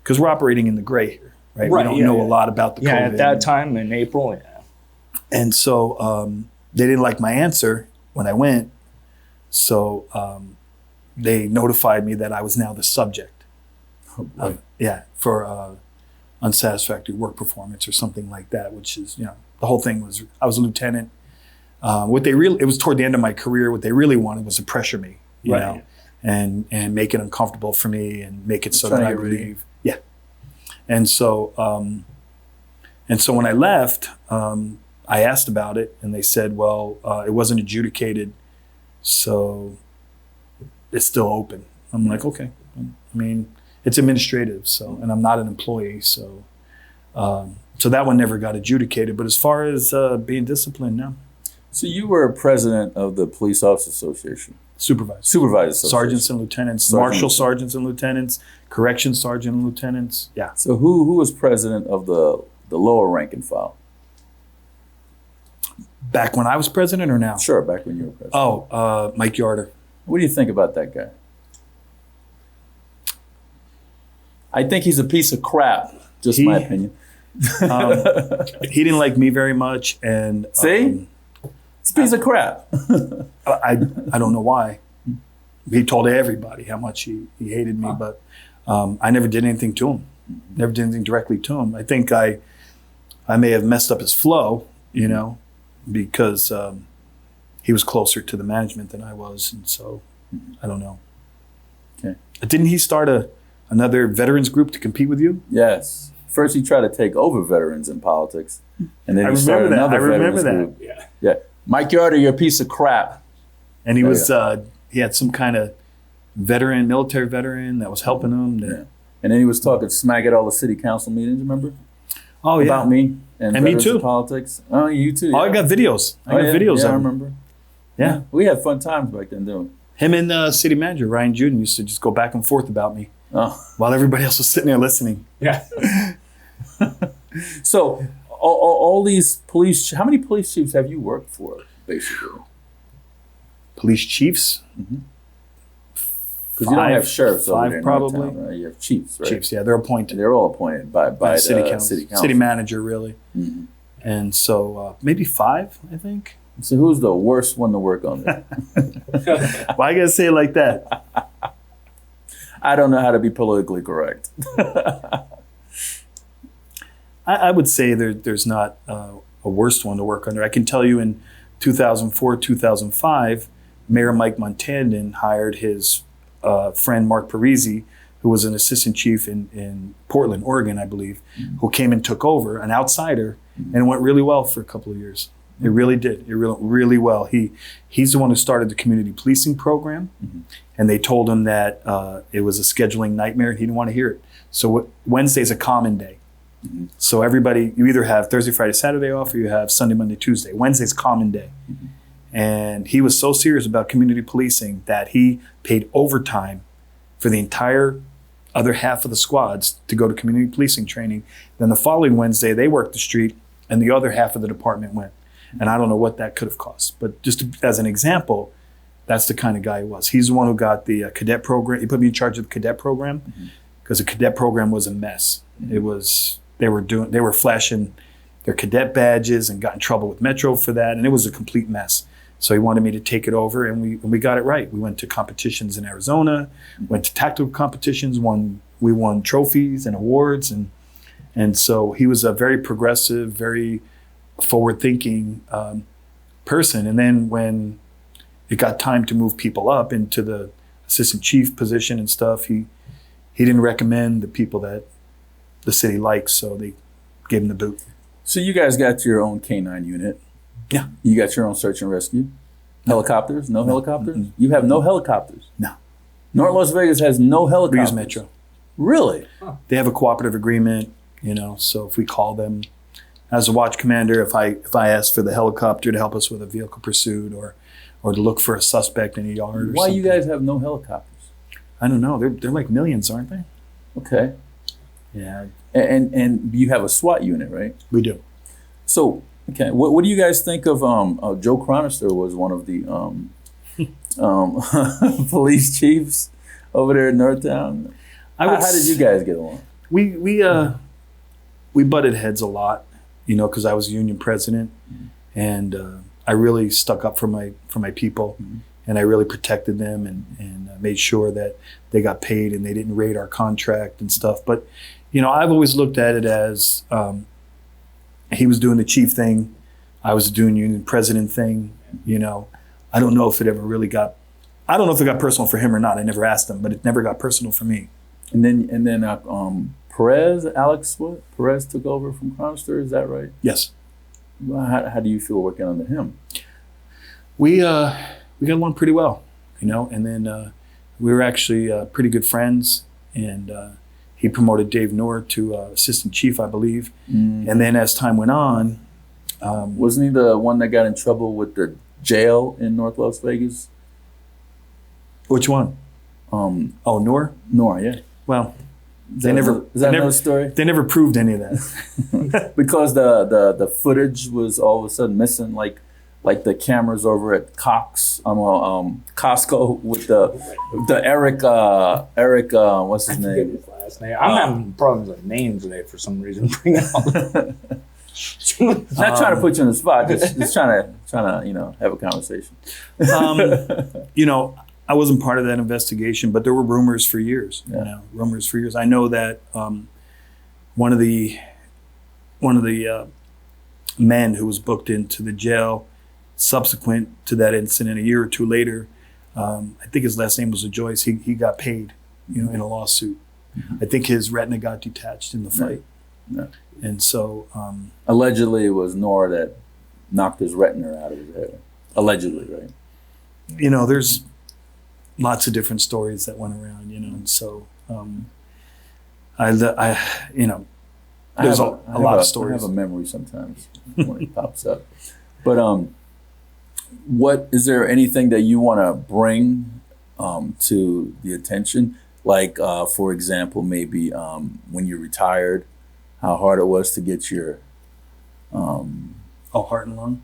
because we're operating in the gray here, right? We don't know a lot about the COVID. At that time in April, And so they didn't like my answer when I went, so they notified me that I was now the subject. For unsatisfactory work performance or something like that, which is, you know, the whole thing was, I was a lieutenant. It was toward the end of my career. What they really wanted was to pressure me, you know, and make it uncomfortable for me and make it so that I would leave. Yeah. And so when I left, I asked about it and they said, well, it wasn't adjudicated, so it's still open. I'm like, okay. I mean, it's administrative, so, and I'm not an employee, so that one never got adjudicated. But as far as being disciplined, no. So you were president of the Police Officers Association. Supervisors. Sergeants and lieutenants, marshal sergeants and lieutenants, correction sergeant and lieutenants. Yeah. So who was president of the lower rank and file? Back when I was president or now? Sure, back when you were president. Mike Yarder. What do you think about that guy? I think he's a piece of crap. Just my opinion. He didn't like me very much, and See, it's a piece of crap. I don't know why. He told everybody how much he hated me, but I never did anything to him. Never did anything directly to him. I think I may have messed up his flow, you know, because he was closer to the management than I was, and so I don't know. Okay. Didn't he start another veterans group to compete with you? Yes. First, he tried to take over veterans in politics, and then I he started remember that. another I remember veterans that. group. Yeah. Mike Yarder, you're a piece of crap. And he was he had some kind of military veteran that was helping him. Yeah. And then he was talking smack at all the city council meetings. Remember? Oh yeah, about me and me veterans too. of politics. Oh, you too. Oh, I got videos. I got videos Yeah, of I him. remember. Yeah. We had fun times back then, didn't we? Him and city manager Ryan Juden used to just go back and forth about me while everybody else was sitting there listening. Yeah. So all these police, how many police chiefs have you worked for, basically? Police chiefs? Because you don't have sheriffs over five there in probably. Northtown, right? You have chiefs, right? Chiefs, yeah, they're appointed. They're all appointed by the city council. City manager, really. Mhm. And so maybe 5, I think. So who's the worst one to work on there? Why you gotta say it like that? I don't know how to be politically correct. I would say there's not a worst one to work under. I can tell you in 2004, 2005, Mayor Mike Montandon hired his friend Mark Parisi, who was an assistant chief in Portland, Oregon, I believe, who came and took over, an outsider, and it went really well for a couple of years. It really did. It really well. He's the one who started the community policing program, and they told him that it was a scheduling nightmare. He didn't want to hear it. So Wednesday's a common day. So everybody, you either have Thursday, Friday, Saturday off, or you have Sunday, Monday, Tuesday. Wednesday's common day. And he was so serious about community policing that he paid overtime for the entire other half of the squads to go to community policing training. Then the following Wednesday, they worked the street, and the other half of the department went. And I don't know what that could have cost. But just as an example, that's the kind of guy he was. He's the one who got the cadet program. He put me in charge of the cadet program because the cadet program was a mess. It was, they were flashing their cadet badges and got in trouble with Metro for that. And it was a complete mess. So he wanted me to take it over, and we got it right. We went to competitions in Arizona, went to tactical competitions, we won trophies and awards. And so he was a very progressive, very forward-thinking person. And then when it got time to move people up into the assistant chief position and stuff, he didn't recommend the people that the city likes, so they gave him the boot. So you guys got your own K-9 unit. Yeah. You got your own search and rescue. Helicopters? No helicopters? Mm-mm. You have no helicopters? No. North Las Vegas has no We helicopters. use Metro. Really? They have a cooperative agreement, so if we call them as a watch commander, if I ask for the helicopter to help us with a vehicle pursuit or to look for a suspect in a yard or Why something. you guys have no helicopters? I don't know. They're like millions, aren't they? Okay. Yeah, And you have a SWAT unit, right? we do. So, okay, what do you guys think of Joe Chronister was one of the police chiefs over there in Northtown? How did you guys get along? We butted heads a lot, because I was union president, and I really stuck up for my people, and I really protected them and made sure that they got paid and they didn't raid our contract and stuff. But I've always looked at it as he was doing the chief thing, I was doing union president thing. I don't know if it got personal for him or not. I never asked him, but it never got personal for me. And then Alex Perez took over from Chronister, is that right? Yes. How do you feel working under him? We got along pretty well, and then we were actually pretty good friends, and he promoted Dave Noor to assistant chief, I believe. And then as time went on, wasn't he the one that got in trouble with the jail in North Las Vegas? Which one? Noor? Noor, yeah. Well, Is that another story? They never proved any of that. Because the footage was all of a sudden missing, like the cameras over at Costco with the Eric what's his name? last name. I'm having problems with names today for some reason. Bring it out. Not trying to put you on the spot, just trying to have a conversation. I wasn't part of that investigation, but there were rumors for years. Yeah. Rumors for years. I know that one of the men who was booked into the jail subsequent to that incident, a year or two later, I think his last name was Joyce. He got paid, in a lawsuit. Mm-hmm. I think his retina got detached in the fight. Yeah. And so allegedly, it was Nora that knocked his retina out of his head. Allegedly, right? There's lots of different stories that went around, and so there's a lot of stories. I have a memory sometimes when it pops up. But is there anything that you want to bring to the attention? Like, for example, maybe when you retired, how hard it was to get your heart and lung,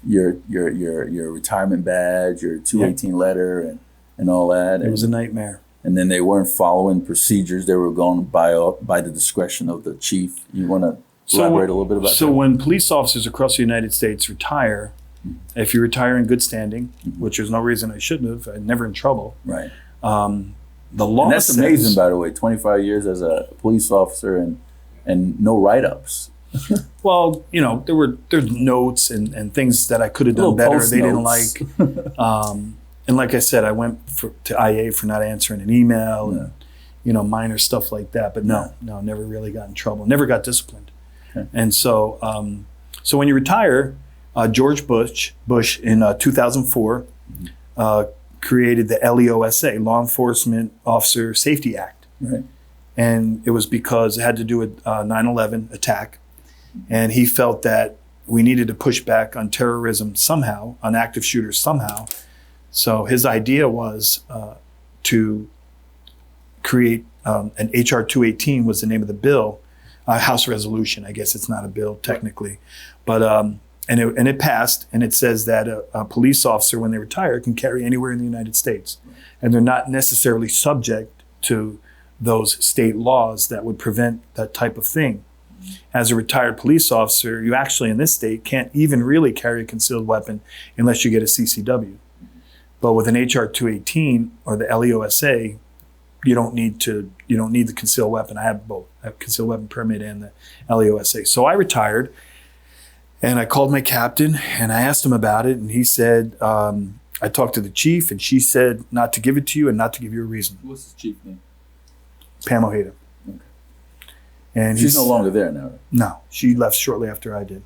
your retirement badge, your 218 letter, and all that. It was a nightmare. And then they weren't following procedures; they were going by the discretion of the chief. You want to elaborate a little bit about that? So when police officers across the United States retire, if you retire in good standing, which there's no reason I shouldn't have, I'm never in trouble. Right. The law and that's says, amazing, by the way. 25 years as a police officer and no write-ups. Well, there's notes and things that I could have done better. They didn't like. And like I said, I went to IA for not answering an email and minor stuff like that. But no, never really got in trouble. Never got disciplined. Okay. And so when you retire, George Bush in 2004 created the LEOSA, Law Enforcement Officer Safety Act. Right. And it was because it had to do with 9/11 attack. And he felt that we needed to push back on terrorism somehow, on active shooters somehow. So his idea was to create an HR 218 was the name of the bill, House resolution. I guess it's not a bill technically, but and it passed. And it says that a police officer, when they retire, can carry anywhere in the United States, and they're not necessarily subject to those state laws that would prevent that type of thing. As a retired police officer, you actually in this state can't even really carry a concealed weapon unless you get a CCW. But with an HR 218 or the LEOSA, you don't need the concealed weapon. I have both. I have concealed weapon permit and the LEOSA. So I retired, and I called my captain and I asked him about it, and he said, I talked to the chief, and she said not to give it to you and not to give you a reason. What's the chief name? Pam Ojeda. Okay. And she's no longer there now. Right? No, she left shortly after I did.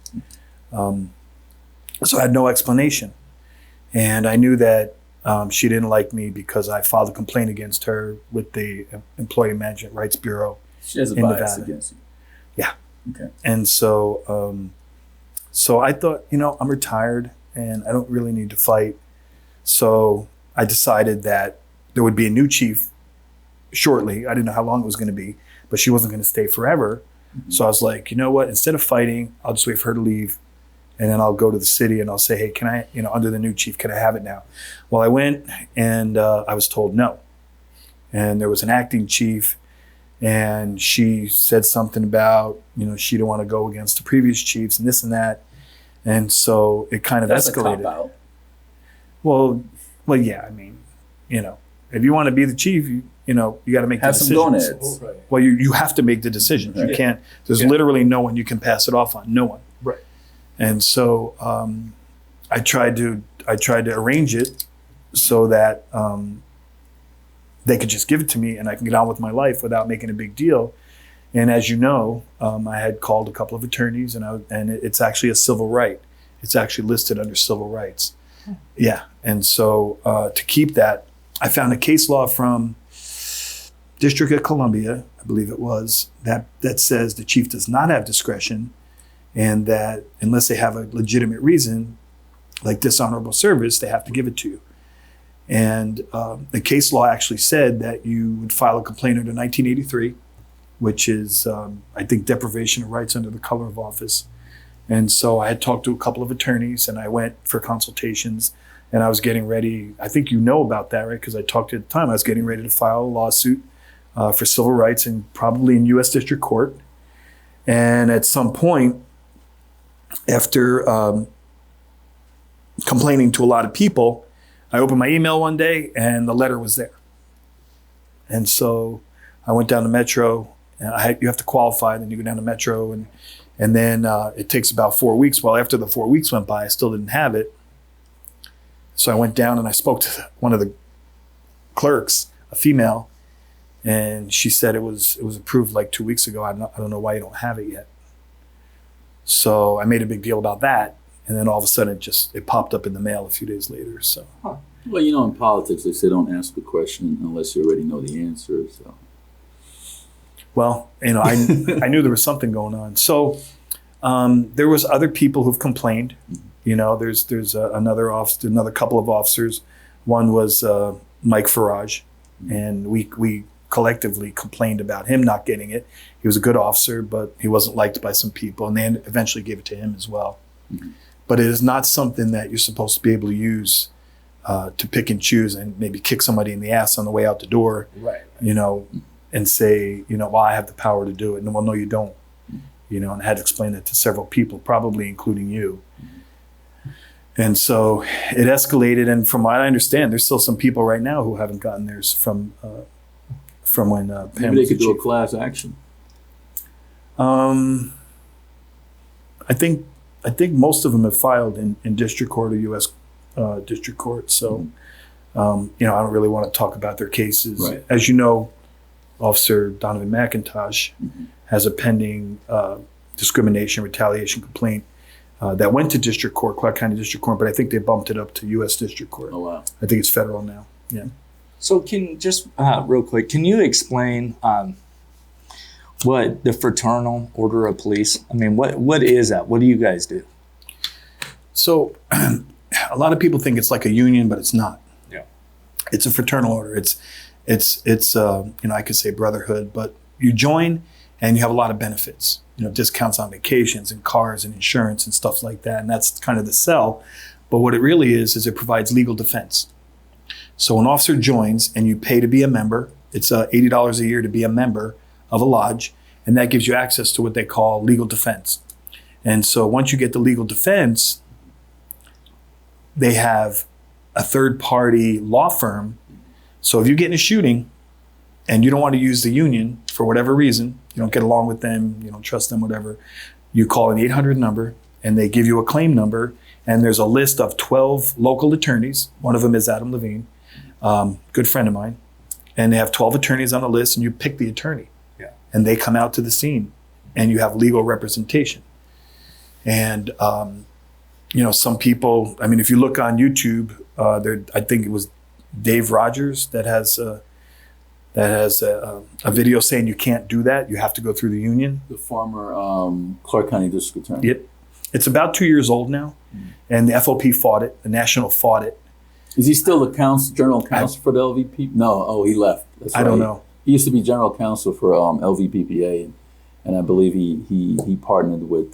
So I had no explanation, and I knew that she didn't like me because I filed a complaint against her with the Employee Management Rights Bureau. She has a bias against you. Yeah. Okay. And so, so I thought, I'm retired and I don't really need to fight. So I decided that there would be a new chief shortly. I didn't know how long it was going to be, but she wasn't going to stay forever. Mm-hmm. So I was like, you know what? Instead of fighting, I'll just wait for her to leave. And then I'll go to the city and I'll say, hey, can I, under the new chief, can I have it now? Well, I went and I was told no. And there was an acting chief, and she said something about, she didn't want to go against the previous chiefs and this and that. And so it kind of escalated. A cop-out. Well, yeah. I mean, if you want to be the chief, you got to make the decisions. Have some gonads. Right. Well, you have to make the decisions. Right. You can't. There's literally no one you can pass it off on. No one. Right. And so I tried to arrange it so that they could just give it to me and I can get on with my life without making a big deal. And as you know, I had called a couple of attorneys, and it's actually a civil right. It's actually listed under civil rights. Yeah. And so to keep that, I found a case law from District of Columbia, I believe it was, that says the chief does not have discretion, and that unless they have a legitimate reason, like dishonorable service, they have to give it to you. And the case law actually said that you would file a complaint under 1983, which is, I think, deprivation of rights under the color of office. And so I had talked to a couple of attorneys, and I went for consultations, and I was getting ready. I think you know about that, right? Because I talked to you at the time. I was getting ready to file a lawsuit for civil rights, and probably in U.S. District Court. And at some point, after complaining to a lot of people, I opened my email one day and the letter was there. And so I went down to Metro, and you have to qualify, then you go down to Metro, and then it takes about 4 weeks. Well, after the 4 weeks went by, I still didn't have it. So I went down and I spoke to one of the clerks, a female, and she said it was approved like 2 weeks ago. I don't know why you don't have it yet. So I made a big deal about that, and then all of a sudden it popped up in the mail a few days later. So. Well, you know, in politics, they say don't ask a question unless you already know the answer. So. Well, you know, I knew there was something going on. So there was other people who've complained. You know, there's another couple of officers. One was Mike Farage, and we collectively complained about him not getting it. He was a good officer, but he wasn't liked by some people, and they eventually gave it to him as well. Mm-hmm. But it is not something that you're supposed to be able to use to pick and choose and maybe kick somebody in the ass on the way out the door. Right. You know, and say, you know, well, I have the power to do it. And well, no, you don't. Mm-hmm. You know, and I had to explain that to several people, probably including you. Mm-hmm. And so it escalated. And from what I understand, there's still some people right now who haven't gotten theirs from when Pam maybe they could do a class action. I think most of them have filed in district court or U.S. District Court. So, you know, I don't really want to talk about their cases. Right. As you know, Officer Donovan McIntosh has a pending discrimination retaliation complaint that went to district court, Clark County District Court, but I think they bumped it up to U.S. District Court. Oh, wow. I think it's federal now. Yeah. So real quick, can you explain what the Fraternal Order of Police, I mean, what is that? What do you guys do? So a lot of people think it's like a union, but it's not. Yeah. It's a fraternal order. It's you know, I could say brotherhood, but you join and you have a lot of benefits, you know, discounts on vacations and cars and insurance and stuff like that. And that's kind of the sell. But what it really is it provides legal defense. So an officer joins and you pay to be a member. It's $80 a year to be a member of a lodge, and that gives you access to what they call legal defense. And so once you get the legal defense, they have a third-party law firm. So if you get in a shooting and you don't want to use the union for whatever reason, you don't get along with them, you don't trust them, whatever, you call an 800 number and they give you a claim number, and there's a list of 12 local attorneys. One of them is Adam Levine, good friend of mine. And they have 12 attorneys on the list, and you pick the attorney. Yeah. And they come out to the scene and you have legal representation. And, you know, some people, I mean, if you look on YouTube, I think it was Dave Rogers that has a video saying you can't do that. You have to go through the union. The former Clark County District Attorney. Yep. It's about 2 years old now. And the FOP fought it. The National fought it. Is he still the general counsel for the LVP? No. Oh, he left. That's I don't know. He used to be general counsel for LVPPA, and I believe he partnered with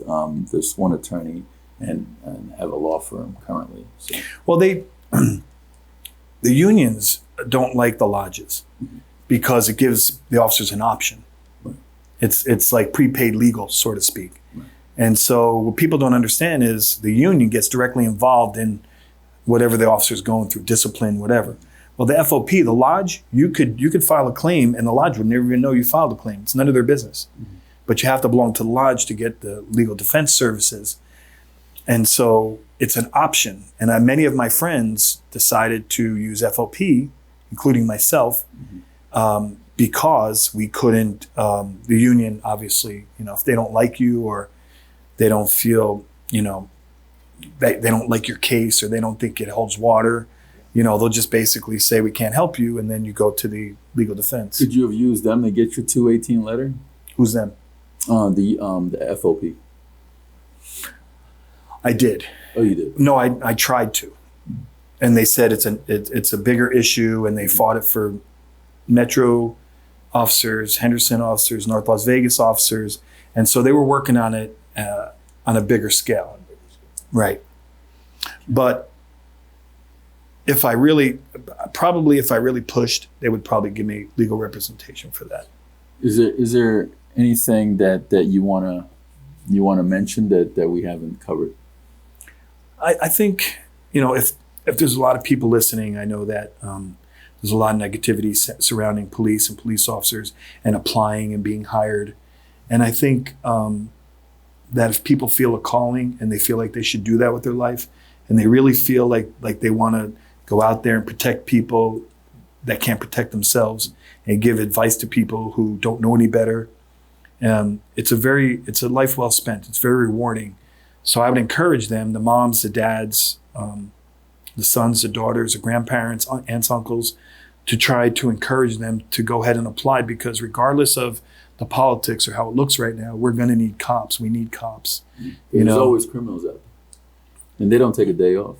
this one attorney and have a law firm currently. So. Well, the unions don't like the lodges because it gives the officers an option. Right. It's like prepaid legal, so to speak. Right. And so what people don't understand is the union gets directly involved in whatever the officer's going through, discipline, whatever. Well, the FOP, the lodge, you could file a claim and the lodge would never even know you filed a claim. It's none of their business. Mm-hmm. But you have to belong to the lodge to get the legal defense services. And so it's an option. And many of my friends decided to use FOP, including myself, because we couldn't, the union, obviously, you know, if they don't like you or they don't feel, you know, they don't like your case or they don't think it holds water, you know, they'll just basically say we can't help you, and then you go to the legal defense. Could you have used them to get your 218 letter? Who's them? The FOP. I did. Oh, you did? No, I tried to, and they said it's a bigger issue, and they fought it for Metro officers, Henderson officers, North Las Vegas officers, and so they were working on it on a bigger scale. Right. But if I really pushed, they would probably give me legal representation for that. Is there anything that you wanna mention that we haven't covered? I think, if there's a lot of people listening, I know that there's a lot of negativity surrounding police and police officers and applying and being hired. And I think that if people feel a calling and they feel like they should do that with their life, and they really feel like they want to go out there and protect people that can't protect themselves and give advice to people who don't know any better, it's a life well spent. It's very rewarding. So I would encourage them, the moms, the dads, the sons, the daughters, the grandparents, aunts, uncles, to try to encourage them to go ahead and apply, because regardless of the politics or how it looks right now, we're going to need cops. We need cops. There's always criminals out there, and they don't take a day off.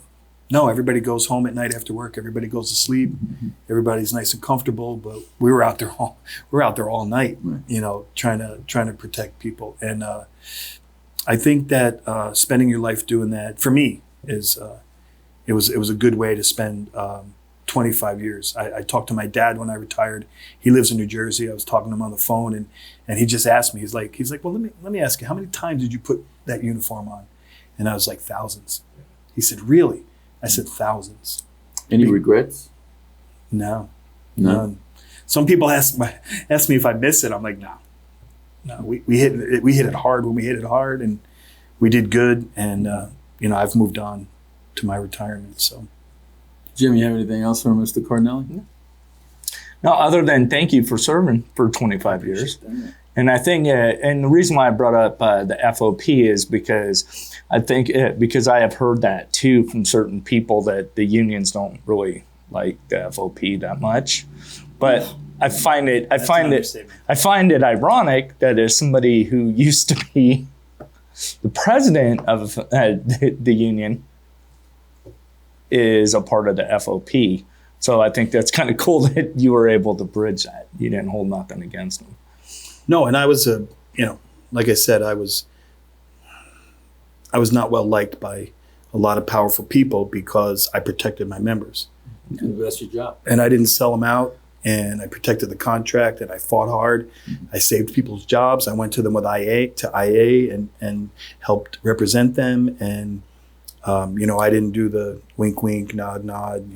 No, everybody goes home at night after work. Everybody goes to sleep. Everybody's nice and comfortable, but we were out there all night, Right. trying to protect people. And I think that spending your life doing that, for me, is it was a good way to spend 25 years. I talked to my dad when I retired. He lives in New Jersey. I was talking to him on the phone, and he just asked me. He's like, well, let me ask you, how many times did you put that uniform on? And I was like, thousands. He said, really? I said, thousands. Any regrets? No, none. Some people ask me if I miss it. I'm like, no. We hit it hard when we hit it hard, and we did good. And I've moved on to my retirement. So, Jim, you have anything else for Mr. Cardinale? No, other than thank you for serving for 25 years. And I think, and the reason why I brought up the FOP is because I think because I have heard that too from certain people that the unions don't really like the FOP that much. But I find it ironic that as somebody who used to be the president of the union is a part of the FOP. So I think that's kind of cool that you were able to bridge that. You didn't hold nothing against them. No, and I was like I said, I was not well liked by a lot of powerful people because I protected my members. That's your job. And I didn't sell them out, and I protected the contract, and I fought hard. I saved people's jobs. I went to them with IA and helped represent them. And, I didn't do the wink, wink, nod, nod,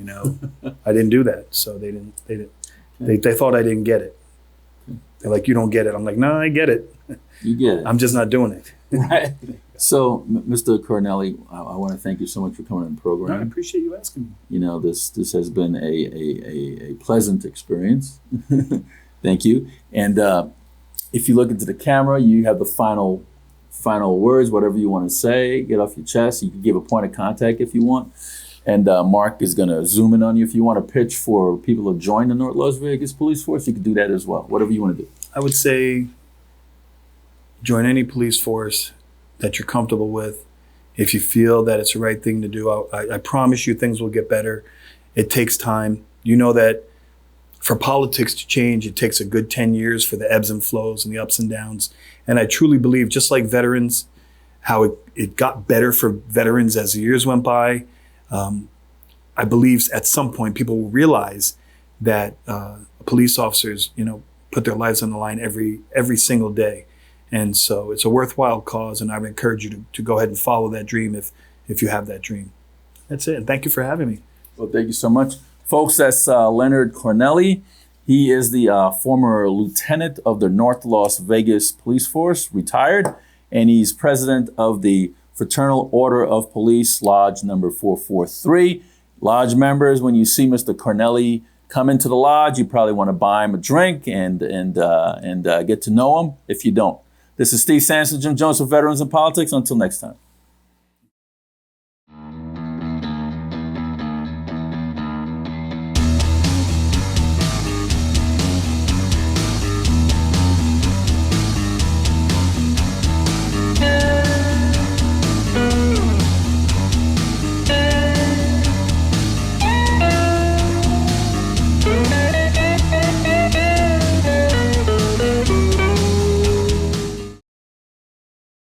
I didn't do that. So they thought I didn't get it. They're like, you don't get it. I'm like, no, I get it. You get it. I'm just not doing it. Right. So, Mr. Cardinale, I want to thank you so much for coming on the program. I appreciate you asking me. This has been a pleasant experience. Thank you. And if you look into the camera, you have the final words, whatever you want to say, get off your chest. You can give a point of contact if you want. And Mark is going to zoom in on you. If you want to pitch for people to join the North Las Vegas Police Force, you can do that as well. Whatever you want to do. I would say join any police force that you're comfortable with. If you feel that it's the right thing to do, I promise you things will get better. It takes time. You know that for politics to change, it takes a good 10 years for the ebbs and flows and the ups and downs. And I truly believe, just like veterans, how it got better for veterans as the years went by. I believe at some point people will realize that police officers, put their lives on the line every single day. And so it's a worthwhile cause, and I would encourage you to go ahead and follow that dream if you have that dream. That's it. And thank you for having me. Well, thank you so much. Folks, that's Leonard Cardinale. He is the former lieutenant of the North Las Vegas Police Force, retired, and he's president of the Fraternal Order of Police, Lodge number 443. Lodge members, when you see Mr. Cardinale come into the lodge, you probably want to buy him a drink and get to know him if you don't. This is Steve Sanson, Jim Jones for Veterans in Politics. Until next time.